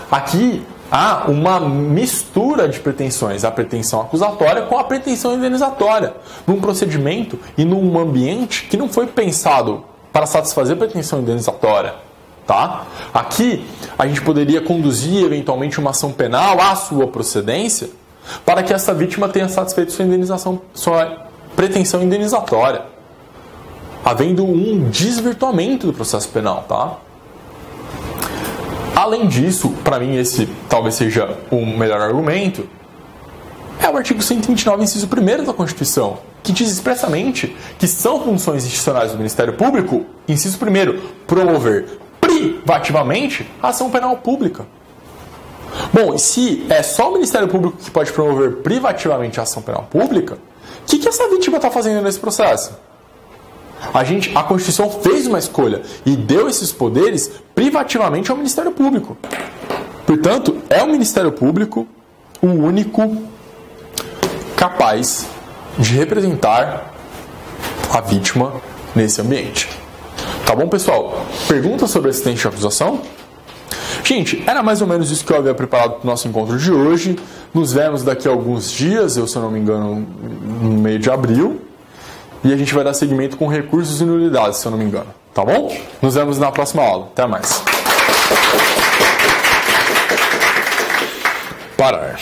Aqui há uma mistura de pretensões, a pretensão acusatória com a pretensão indenizatória, num procedimento e num ambiente que não foi pensado para satisfazer a pretensão indenizatória. Tá? Aqui a gente poderia conduzir eventualmente uma ação penal à sua procedência para que essa vítima tenha satisfeito sua pretensão indenizatória, havendo um desvirtuamento do processo penal. Tá? Além disso, para mim esse talvez seja o melhor argumento, é o artigo 129, inciso 1º da Constituição, que diz expressamente que são funções institucionais do Ministério Público, inciso 1º, promover privativamente a ação penal pública. Bom, e se é só o Ministério Público que pode promover privativamente a ação penal pública, o que essa vítima está fazendo nesse processo? A Constituição fez uma escolha e deu esses poderes privativamente ao Ministério Público. Portanto, é o Ministério Público o único capaz de representar a vítima nesse ambiente. Tá bom, pessoal? Perguntas sobre assistente de acusação? Gente, era mais ou menos isso que eu havia preparado para o nosso encontro de hoje. Nos vemos daqui a alguns dias, se eu não me engano, no meio de abril. E a gente vai dar seguimento com recursos e nulidades, se eu não me engano. Tá bom? Nos vemos na próxima aula. Até mais. Parar.